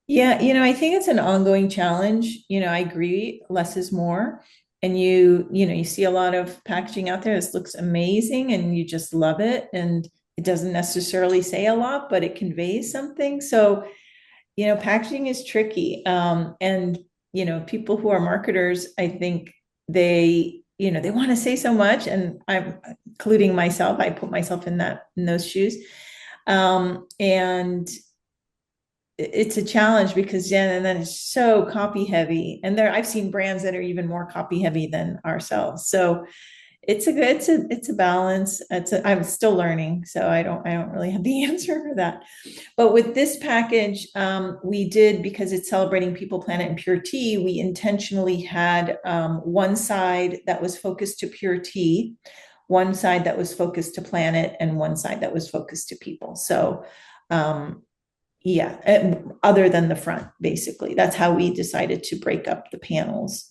Yeah, I think it's an ongoing challenge. I agree, less is more. And you see a lot of packaging out there. This looks amazing and you just love it. And it doesn't necessarily say a lot, but it conveys something. So, packaging is tricky. And people who are marketers, I think they want to say so much, and I'm including myself. I put myself in those shoes. And it's a challenge because and then it's so copy heavy, and I've seen brands that are even more copy heavy than ourselves. So it's a balance. I'm still learning, so I don't really have the answer for that. But with this package, we did, because it's celebrating people, planet, and pure tea, we intentionally had one side that was focused to pure tea, one side that was focused to planet, and one side that was focused to people. So other than the front, basically. That's how we decided to break up the panels.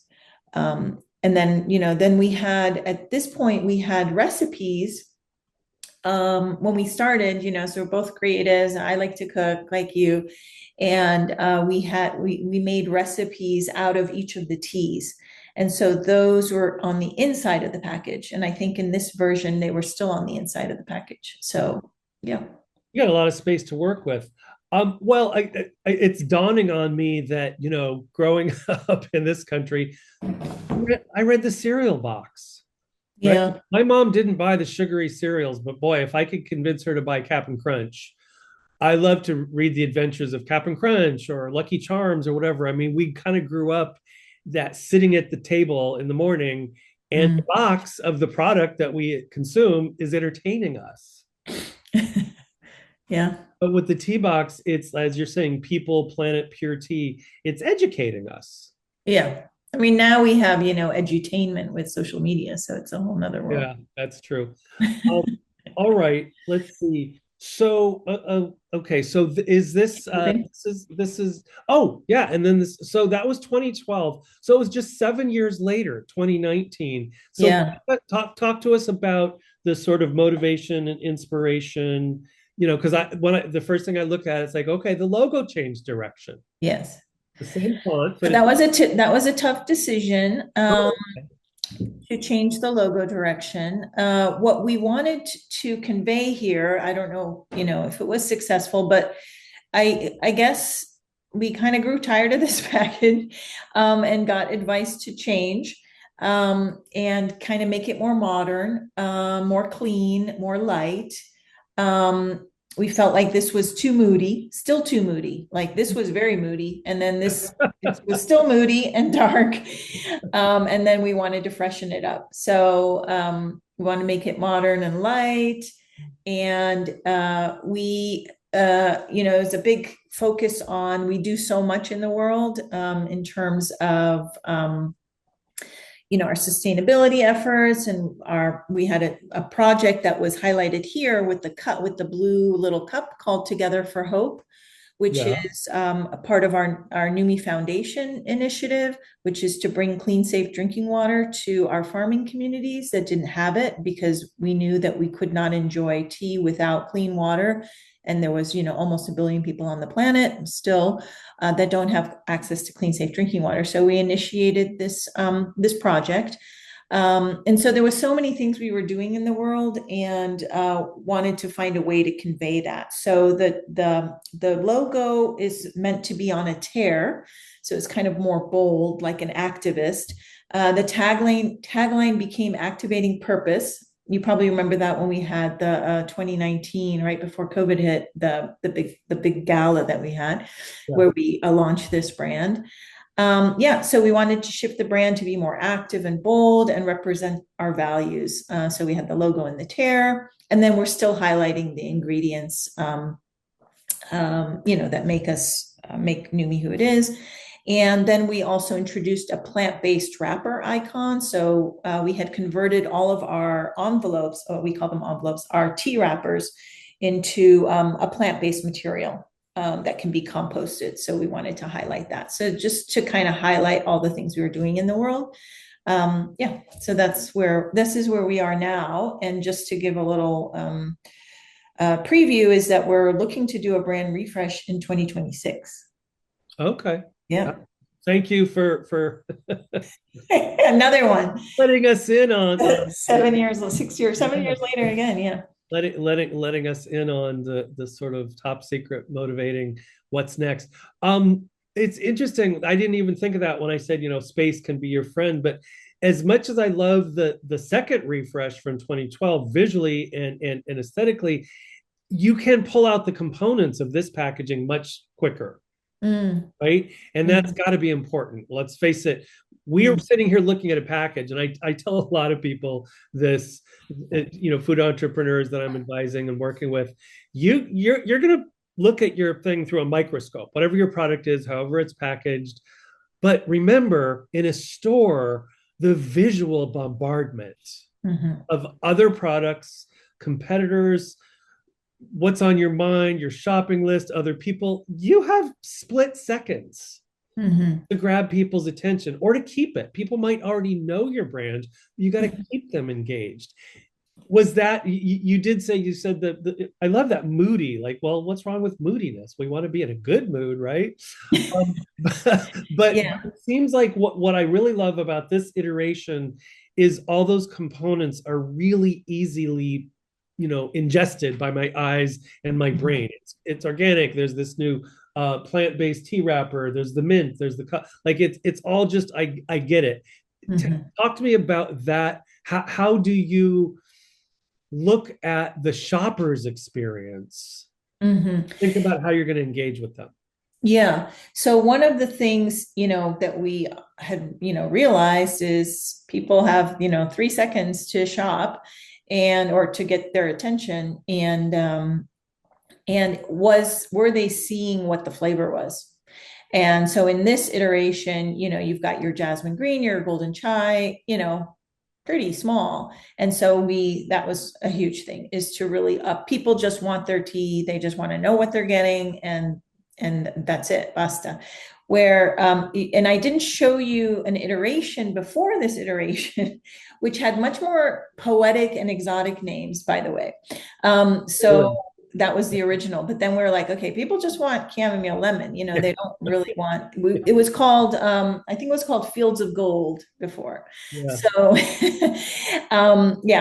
and then, then we had, at this point, we had recipes when we started, so we're both creatives. I like to cook like you. And we made recipes out of each of the teas. And so those were on the inside of the package. And I think in this version, they were still on the inside of the package. So, yeah. You got a lot of space to work with. Well, it's dawning on me that, growing up in this country, I read the cereal box. Right? Yeah. My mom didn't buy the sugary cereals, but boy, if I could convince her to buy Cap'n Crunch, I love to read the adventures of Cap'n Crunch or Lucky Charms or whatever. I mean, we kind of grew up that sitting at the table in the morning and the box of the product that we consume is entertaining us. Yeah. But with the tea box, it's, as you're saying, people, planet, pure tea. It's educating us. Yeah. I mean, now we have, edutainment with social media, so it's a whole nother world. Yeah, that's true. All right, let's see. So, okay, so is this, this is, oh, yeah, and then this, so that was 2012. So it was just 7 years later, 2019. So yeah. Talk to us about the sort of motivation and inspiration, because the first thing I look at, it's like, okay, the logo changed direction. Yes. The same font, but that was a tough decision to change the logo direction. What we wanted to convey here, I don't know, if it was successful, but I guess we kind of grew tired of this package and got advice to change and kind of make it more modern, more clean, more light. We felt like this was too moody, still too moody. Like this was very moody. And then this was still moody and dark. And then we wanted to freshen it up. So we want to make it modern and light. And there's a big focus on, we do so much in the world in terms of, our sustainability efforts, and we had a project that was highlighted here with the blue little cup called Together for Hope, which is a part of our Numi Foundation initiative, which is to bring clean, safe drinking water to our farming communities that didn't have it, because we knew that we could not enjoy tea without clean water. And there was, almost 1 billion people on the planet still that don't have access to clean, safe drinking water. So we initiated this project. And so there were so many things we were doing in the world, and wanted to find a way to convey that. So the logo is meant to be on a tear. So it's kind of more bold, like an activist. The tagline became activating purpose. You probably remember that when we had the 2019, right before COVID hit, the big gala that we had, where we launched this brand. So we wanted to shift the brand to be more active and bold and represent our values. So we had the logo and the tear, and then we're still highlighting the ingredients, that make Numi who it is. And then we also introduced a plant-based wrapper icon. So we had converted all of our envelopes, or we call them envelopes, our tea wrappers, into a plant-based material that can be composted. So we wanted to highlight that. So just to kind of highlight all the things we were doing in the world. So this is where we are now. And just to give a little preview is that we're looking to do a brand refresh in 2026. Okay. Yeah. Thank you for another one. Letting us in on 7 years later again. Yeah. Letting us in on the sort of top secret motivating what's next. It's interesting. I didn't even think of that when I said, space can be your friend, but as much as I love the second refresh from 2012 visually and aesthetically, you can pull out the components of this packaging much quicker. Right. And that's got to be important. Let's face it. We are sitting here looking at a package, and I tell a lot of people this, food entrepreneurs that I'm advising and working with, you're going to look at your thing through a microscope, whatever your product is, however it's packaged. But remember, in a store, the visual bombardment of other products, competitors, what's on your mind, your shopping list, other people, you have split seconds to grab people's attention or to keep it. People might already know your brand. You got to keep them engaged. Was that you did say, you said that I love that moody, like, well, what's wrong with moodiness? We want to be in a good mood, right? But Yeah. it seems like what I really love about this iteration is all those components are really easily, ingested by my eyes and my brain. It's organic. There's this new plant-based tea wrapper. There's the mint. There's the like. It's all just I get it. Talk to me about that. How do you look at the shopper's experience? Think about how you're going to engage with them. Yeah. So one of the things, that we had, realized is people have, 3 seconds to shop or to get their attention. And were they seeing what the flavor was? And so in this iteration, you've got your jasmine green, your golden chai, pretty small. And so that was a huge thing, is to really up. People just want their tea. They just want to know what they're getting. And that's it, basta. And I didn't show you an iteration before this iteration, which had much more poetic and exotic names, by the way. So that was the original. But then we were like, okay, people just want chamomile lemon. They don't really want. It was called, I think it was called Fields of Gold before. Yeah. So,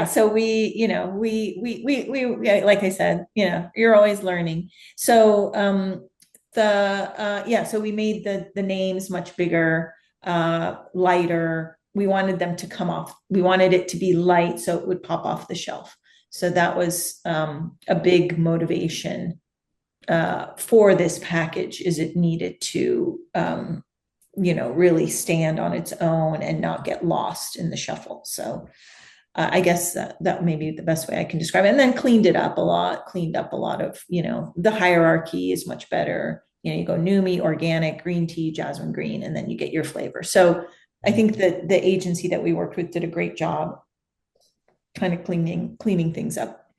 So we, like I said, you're always learning. So so we made the names much bigger, lighter. We wanted them to come off. We wanted it to be light so it would pop off the shelf. So that was a big motivation for this package, is it needed to, really stand on its own and not get lost in the shuffle. So I guess that may be the best way I can describe it. And then cleaned up a lot of, the hierarchy is much better. You go Numi, organic, green tea, jasmine green, and then you get your flavor. So I think that the agency that we worked with did a great job kind of cleaning things up.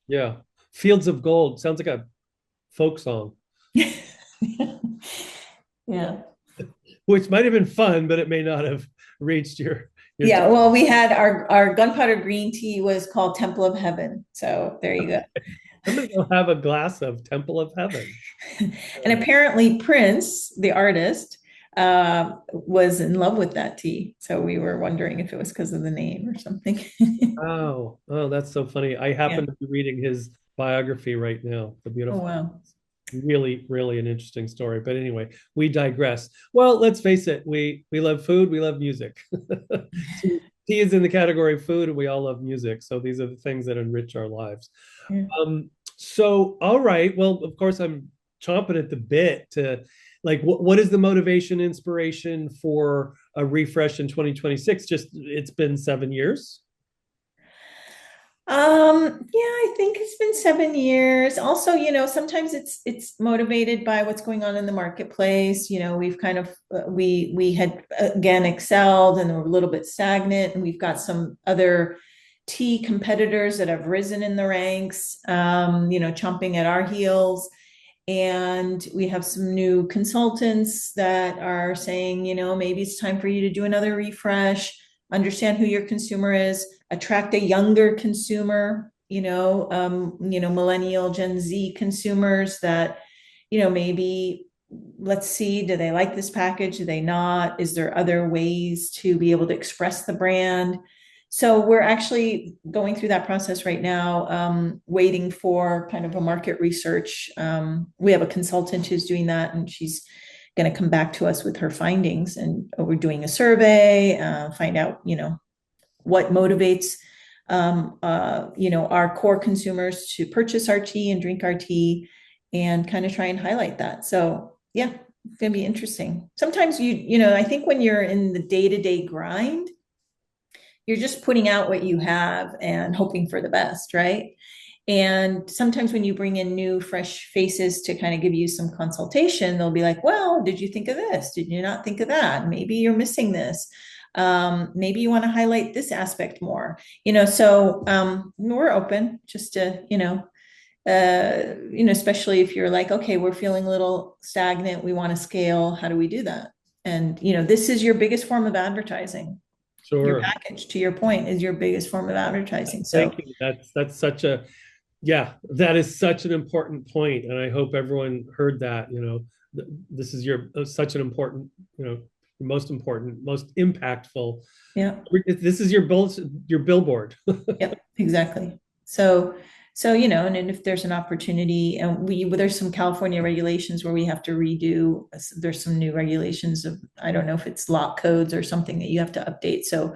Yeah. Fields of Gold sounds like a folk song. Yeah. Which might have been fun, but it may not have reached your yeah, well, we had our gunpowder green tea was called Temple of Heaven. So there you go. I'm gonna go have a glass of Temple of Heaven. And apparently Prince, the artist, was in love with that tea. So we were wondering if it was because of the name or something. Oh, that's so funny. I happen to be reading his biography right now. The beautiful. Oh, wow. Really, really an interesting story. But anyway, we digress. Well, let's face it. We love food. We love music. Tea is in the category of food, and we all love music. So these are the things that enrich our lives. Yeah. So, all right. Well, of course, I'm chomping at the bit to, like, what is the motivation, inspiration for a refresh in 2026? Just, it's been 7 years. I think it's been 7 years. Also, sometimes it's motivated by what's going on in the marketplace. We've kind of, we had again excelled and we're a little bit stagnant, and we've got some other tea competitors that have risen in the ranks, chomping at our heels. And we have some new consultants that are saying, maybe it's time for you to do another refresh, understand who your consumer is, attract a younger consumer, millennial, Gen Z consumers that, maybe let's see, do they like this package? Do they not? Is there other ways to be able to express the brand? So we're actually going through that process right now, waiting for kind of a market research. We have a consultant who's doing that, and she's going to come back to us with her findings. And we're doing a survey, find out, what motivates, our core consumers to purchase our tea and drink our tea, and kind of try and highlight that. So yeah, it's going to be interesting. Sometimes I think when you're in the day-to-day grind, you're just putting out what you have and hoping for the best, right? And sometimes when you bring in new, fresh faces to kind of give you some consultation, they'll be like, well, did you think of this? Did you not think of that? Maybe you're missing this. Maybe you want to highlight this aspect more, so we're open just to, especially if you're like, okay, we're feeling a little stagnant, we want to scale. How do we do that? And, this is your biggest form of advertising. Your Sure. package, to your point, is your biggest form of advertising. So Thank you. That's such a, yeah, that is such an important point, and I hope everyone heard that. This is your such an important, most important, most impactful. yeah. This is your billboard. Yep, exactly. So, and if there's an opportunity, and there's some California regulations where we have to redo, there's some new regulations of, I don't know if it's lot codes or something that you have to update. So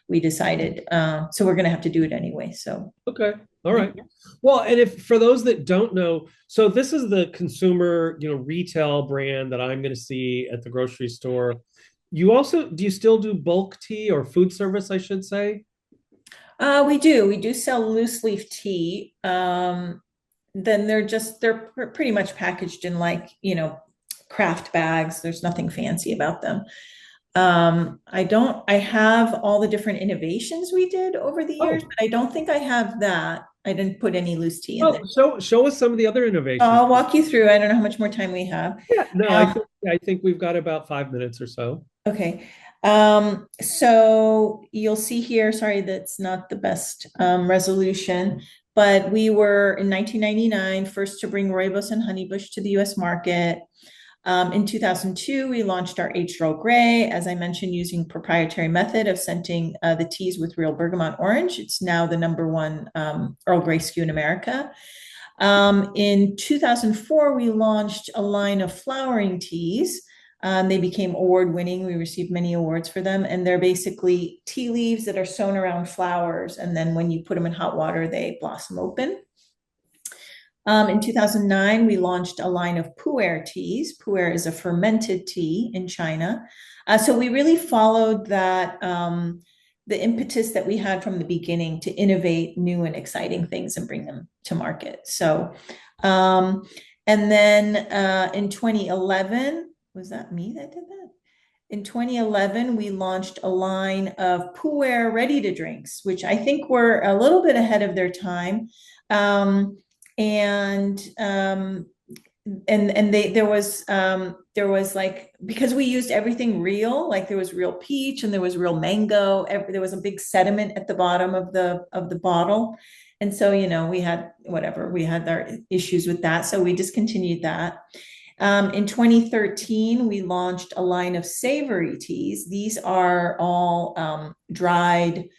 we decided, so we're going to have to do it anyway. So. Okay. All right. Well, and if for those that don't know, so this is the consumer, retail brand that I'm going to see at the grocery store. Do you still do bulk tea or food service, I should say? We do sell loose leaf tea. Then they're pretty much packaged in craft bags. There's nothing fancy about them. I have all the different innovations we did over the years, but I don't think I have that. I didn't put any loose tea in there. So show us some of the other innovations. I'll walk you through. I don't know how much more time we have. Yeah, no, I think we've got about 5 minutes or so. Okay. So you'll see here, sorry, that's not the best resolution, but we were in 1999 first to bring rooibos and honeybush to the US market. In 2002, we launched our aged Earl Grey, as I mentioned, using proprietary method of scenting the teas with real bergamot orange. It's now the #1 Earl Grey SKU in America. In 2004, we launched a line of flowering teas. They became award-winning. We received many awards for them. And they're basically tea leaves that are sewn around flowers. And then when you put them in hot water, they blossom open. In 2009, we launched a line of pu'er teas. Pu'er is a fermented tea in China. So we really followed that, the impetus that we had from the beginning to innovate new and exciting things and bring them to market. So, and then in 2011, was that me that did that? In 2011, we launched a line of pu'er ready-to-drinks, which I think were a little bit ahead of their time. There was because we used everything real, like there was real peach and there was real mango. There was a big sediment at the bottom of the bottle. And so, we had our issues with that. So we discontinued that. In 2013, we launched a line of savory teas. These are all dried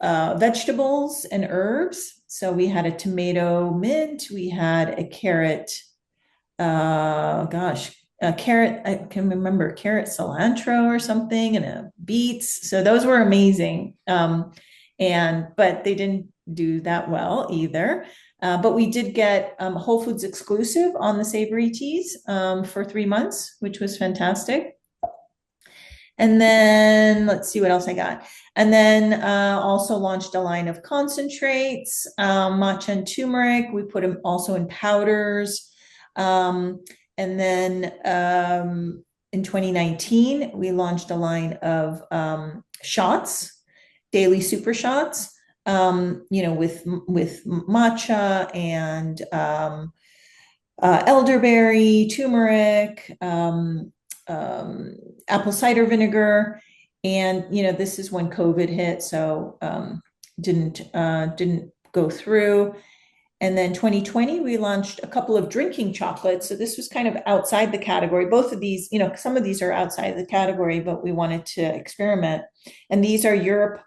vegetables and herbs. So we had a tomato mint, we had a carrot, a carrot, I can remember, carrot cilantro or something, and a beets. So those were amazing. But they didn't do that well either. But we did get Whole Foods exclusive on the savory teas for 3 months, which was fantastic. And then let's see what else I got. And then also launched a line of concentrates, matcha and turmeric. We put them also in powders. And then in 2019, we launched a line of shots, daily super shots, with matcha and elderberry, turmeric, apple cider vinegar. And, this is when COVID hit, so didn't go through. And then 2020, we launched a couple of drinking chocolates. So this was kind of outside the category. Both of these, some of these are outside the category, but we wanted to experiment. And these are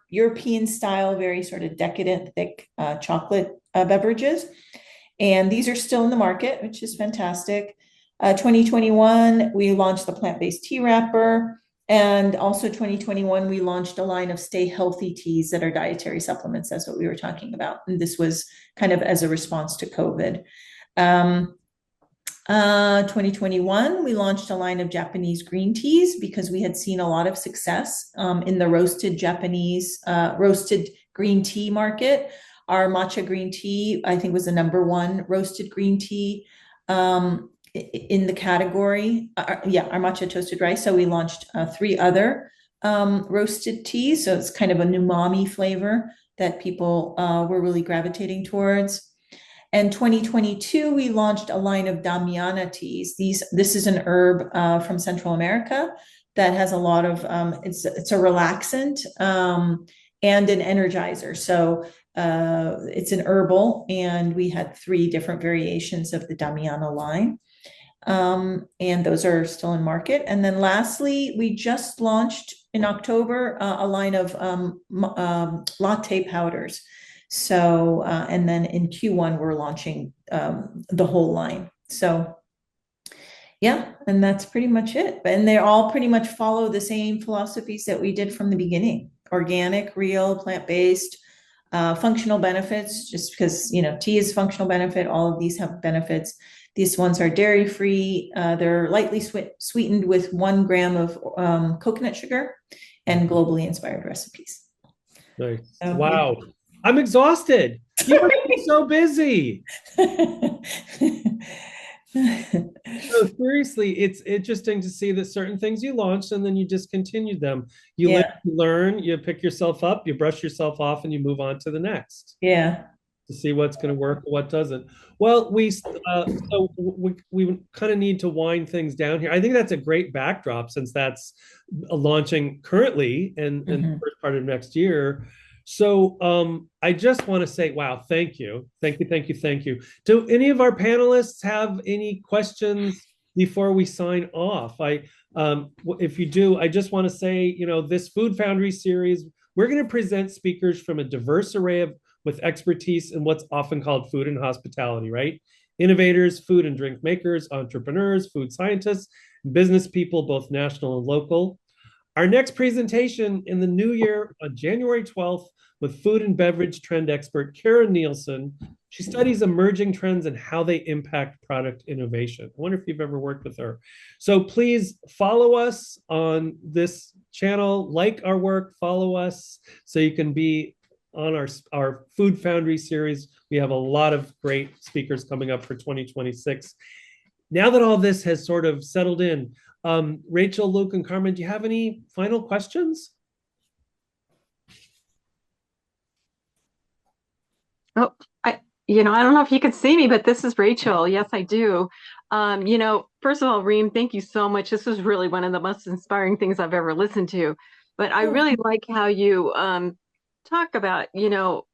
European style, very sort of decadent, thick chocolate beverages. And these are still in the market, which is fantastic. 2021, we launched the plant-based tea wrapper. And also 2021, we launched a line of stay healthy teas that are dietary supplements. That's what we were talking about. And this was kind of as a response to COVID. 2021, we launched a line of Japanese green teas because we had seen a lot of success in the roasted green tea market. Our matcha green tea, I think, was the #1 roasted green tea in the category. Our matcha toasted rice. So we launched 3 other roasted teas. So it's kind of a umami flavor that people were really gravitating towards. And 2022, we launched a line of Damiana teas. This is an herb from Central America that has a lot of, it's a relaxant and an energizer. So it's an herbal, and we had 3 different variations of the Damiana line. And those are still in market. And then lastly, we just launched in October a line of latte powders. So, and then in Q1, we're launching the whole line. So, yeah, and that's pretty much it. And they all pretty much follow the same philosophies that we did from the beginning: organic, real, plant-based, functional benefits, just because, tea is functional benefit. All of these have benefits. These ones are dairy-free. They're lightly sweetened with 1 gram of coconut sugar, and globally inspired recipes. Nice. So, Wow. I'm exhausted. You must be so busy. So seriously, it's interesting to see that certain things you launched and then you discontinued them. You live, you learn, you pick yourself up, you brush yourself off, and you move on to the next. Yeah. To see what's going to work or what doesn't. Well, we kind of need to wind things down here. I think that's a great backdrop, since that's launching currently in the first part of next year. So I just want to say, wow, thank you. Do any of our panelists have any questions before we sign off? If you do, I just want to say, this Food Foundry series, we're going to present speakers from a diverse array with expertise in what's often called food and hospitality, right? Innovators, food and drink makers, entrepreneurs, food scientists, business people, both national and local. Our next presentation in the new year on January 12th with food and beverage trend expert Karen Nielsen. She studies emerging trends and how they impact product innovation. I wonder if you've ever worked with her. So please follow us on this channel, like our work, follow us so you can be on our Food Foundry series. We have a lot of great speakers coming up for 2026. Now that all this has sort of settled in, Rachel, Luke, and Carmen, do you have any final questions? Oh, I don't know if you can see me, but this is Rachel. Yes, I do. First of all, Reem, thank you so much. This was really one of the most inspiring things I've ever listened to. But I really like how you talk about,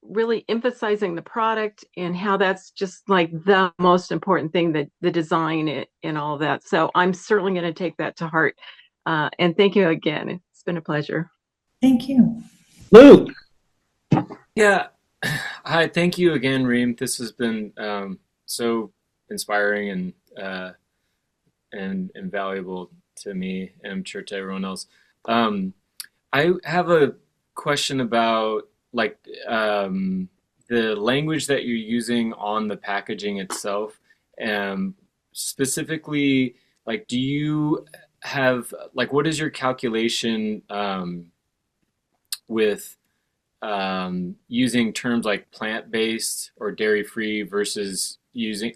really emphasizing the product and how that's just like the most important thing, that the design and all that. So I'm certainly going to take that to heart. And thank you again. It's been a pleasure. Thank you. Luke. Yeah. Hi. Thank you again, Reem. This has been so inspiring and invaluable to me, and I'm sure to everyone else. I have a question about the language that you're using on the packaging itself. Specifically, do you have, what is your calculation with using terms like plant-based or dairy-free versus using,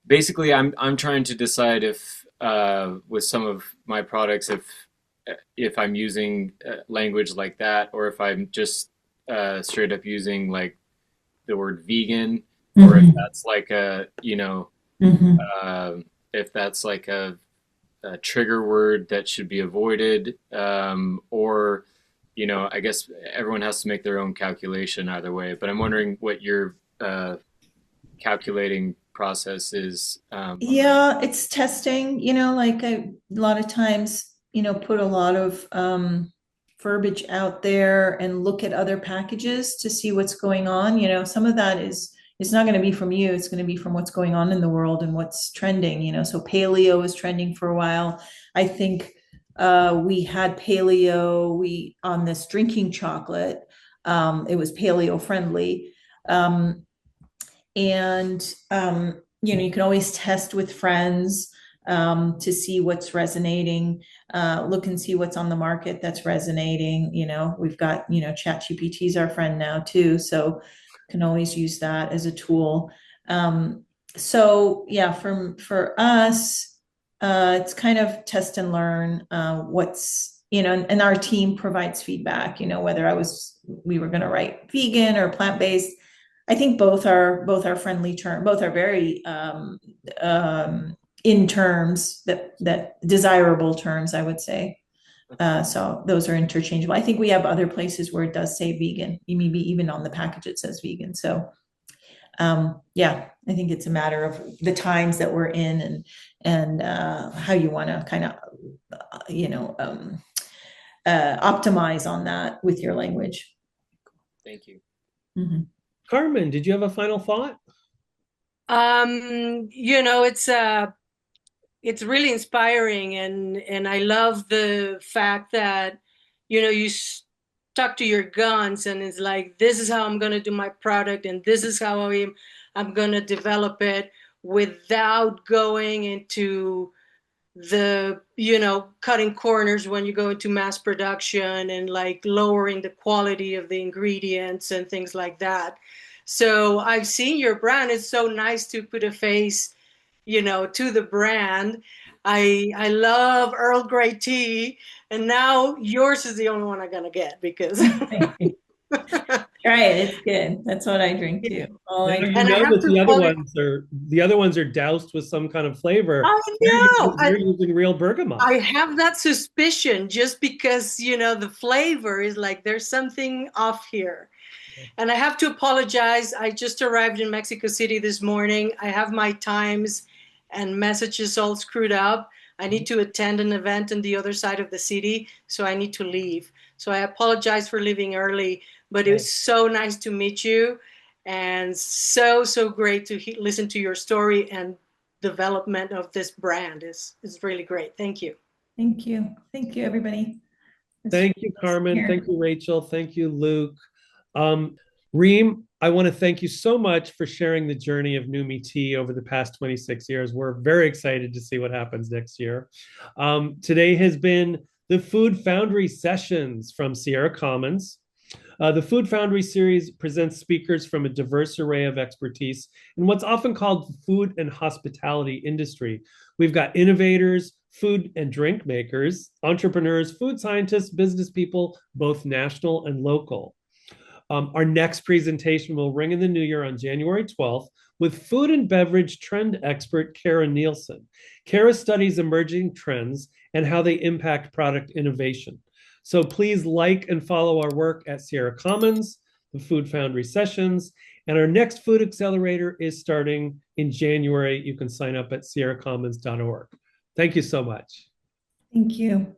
basically I'm trying to decide if with some of my products, if I'm using language like that, or if I'm just straight up using the word vegan, or if that's if that's a trigger word that should be avoided, or I guess everyone has to make their own calculation either way. But I'm wondering what your calculating process is. Yeah, it's testing. A lot of times, put a lot of verbiage out there and look at other packages to see what's going on. Some of that is not going to be from you. It's going to be from what's going on in the world and what's trending. So paleo was trending for a while. I think we had paleo on this drinking chocolate. It was paleo friendly. You can always test with friends to see what's resonating, look and see what's on the market that's resonating. We've got, ChatGPT is our friend now too, so can always use that as a tool. So yeah, for us, it's kind of test and learn what's, and our team provides feedback, whether we were going to write vegan or plant-based. I think both are friendly term, both are very in terms that desirable terms, I would say. So those are interchangeable. I think we have other places where it does say vegan, maybe even on the package it says vegan. So yeah, I think it's a matter of the times that we're in and how you want to kind of optimize on that with your language. Thank you. Mm-hmm. Carmen, did you have a final thought? It's really inspiring, and I love the fact that you stuck to your guns, and it's like, this is how I'm going to do my product, and this is how I'm going to develop it without going into the cutting corners when you go into mass production and like lowering the quality of the ingredients and things like that. So I've seen your brand. It's so nice to put a face to the brand. I love Earl Grey tea, and now yours is the only one I'm gonna get because Right, it's good. That's what I drink too. And I have That to the other ones are doused with some kind of flavor. I know. You're using real bergamot. I have that suspicion just because the flavor is like there's something off here. And I have to apologize. I just arrived in Mexico City this morning. I have my times and messages all screwed up. I need to attend an event on the other side of the city, so I need to leave. So I apologize for leaving early, but it was so nice to meet you, and so great to listen to your story and development of this brand is really great. Thank you. Thank you. Thank you, everybody. Thank you, Carmen. Thank you, Rachel. Thank you, Luke. Reem, I want to thank you so much for sharing the journey of Numi Tea over the past 26 years. We're very excited to see what happens next year. Today has been the Food Foundry Sessions from Sierra Commons. The Food Foundry series presents speakers from a diverse array of expertise in what's often called the food and hospitality industry. We've got innovators, food and drink makers, entrepreneurs, food scientists, business people, both national and local. Our next presentation will ring in the new year on January 12th with food and beverage trend expert Kara Nielsen. Kara studies emerging trends and how they impact product innovation. So please like and follow our work at Sierra Commons, the Food Foundry Sessions, and our next Food Accelerator is starting in January. You can sign up at sierracommons.org. Thank you so much. Thank you.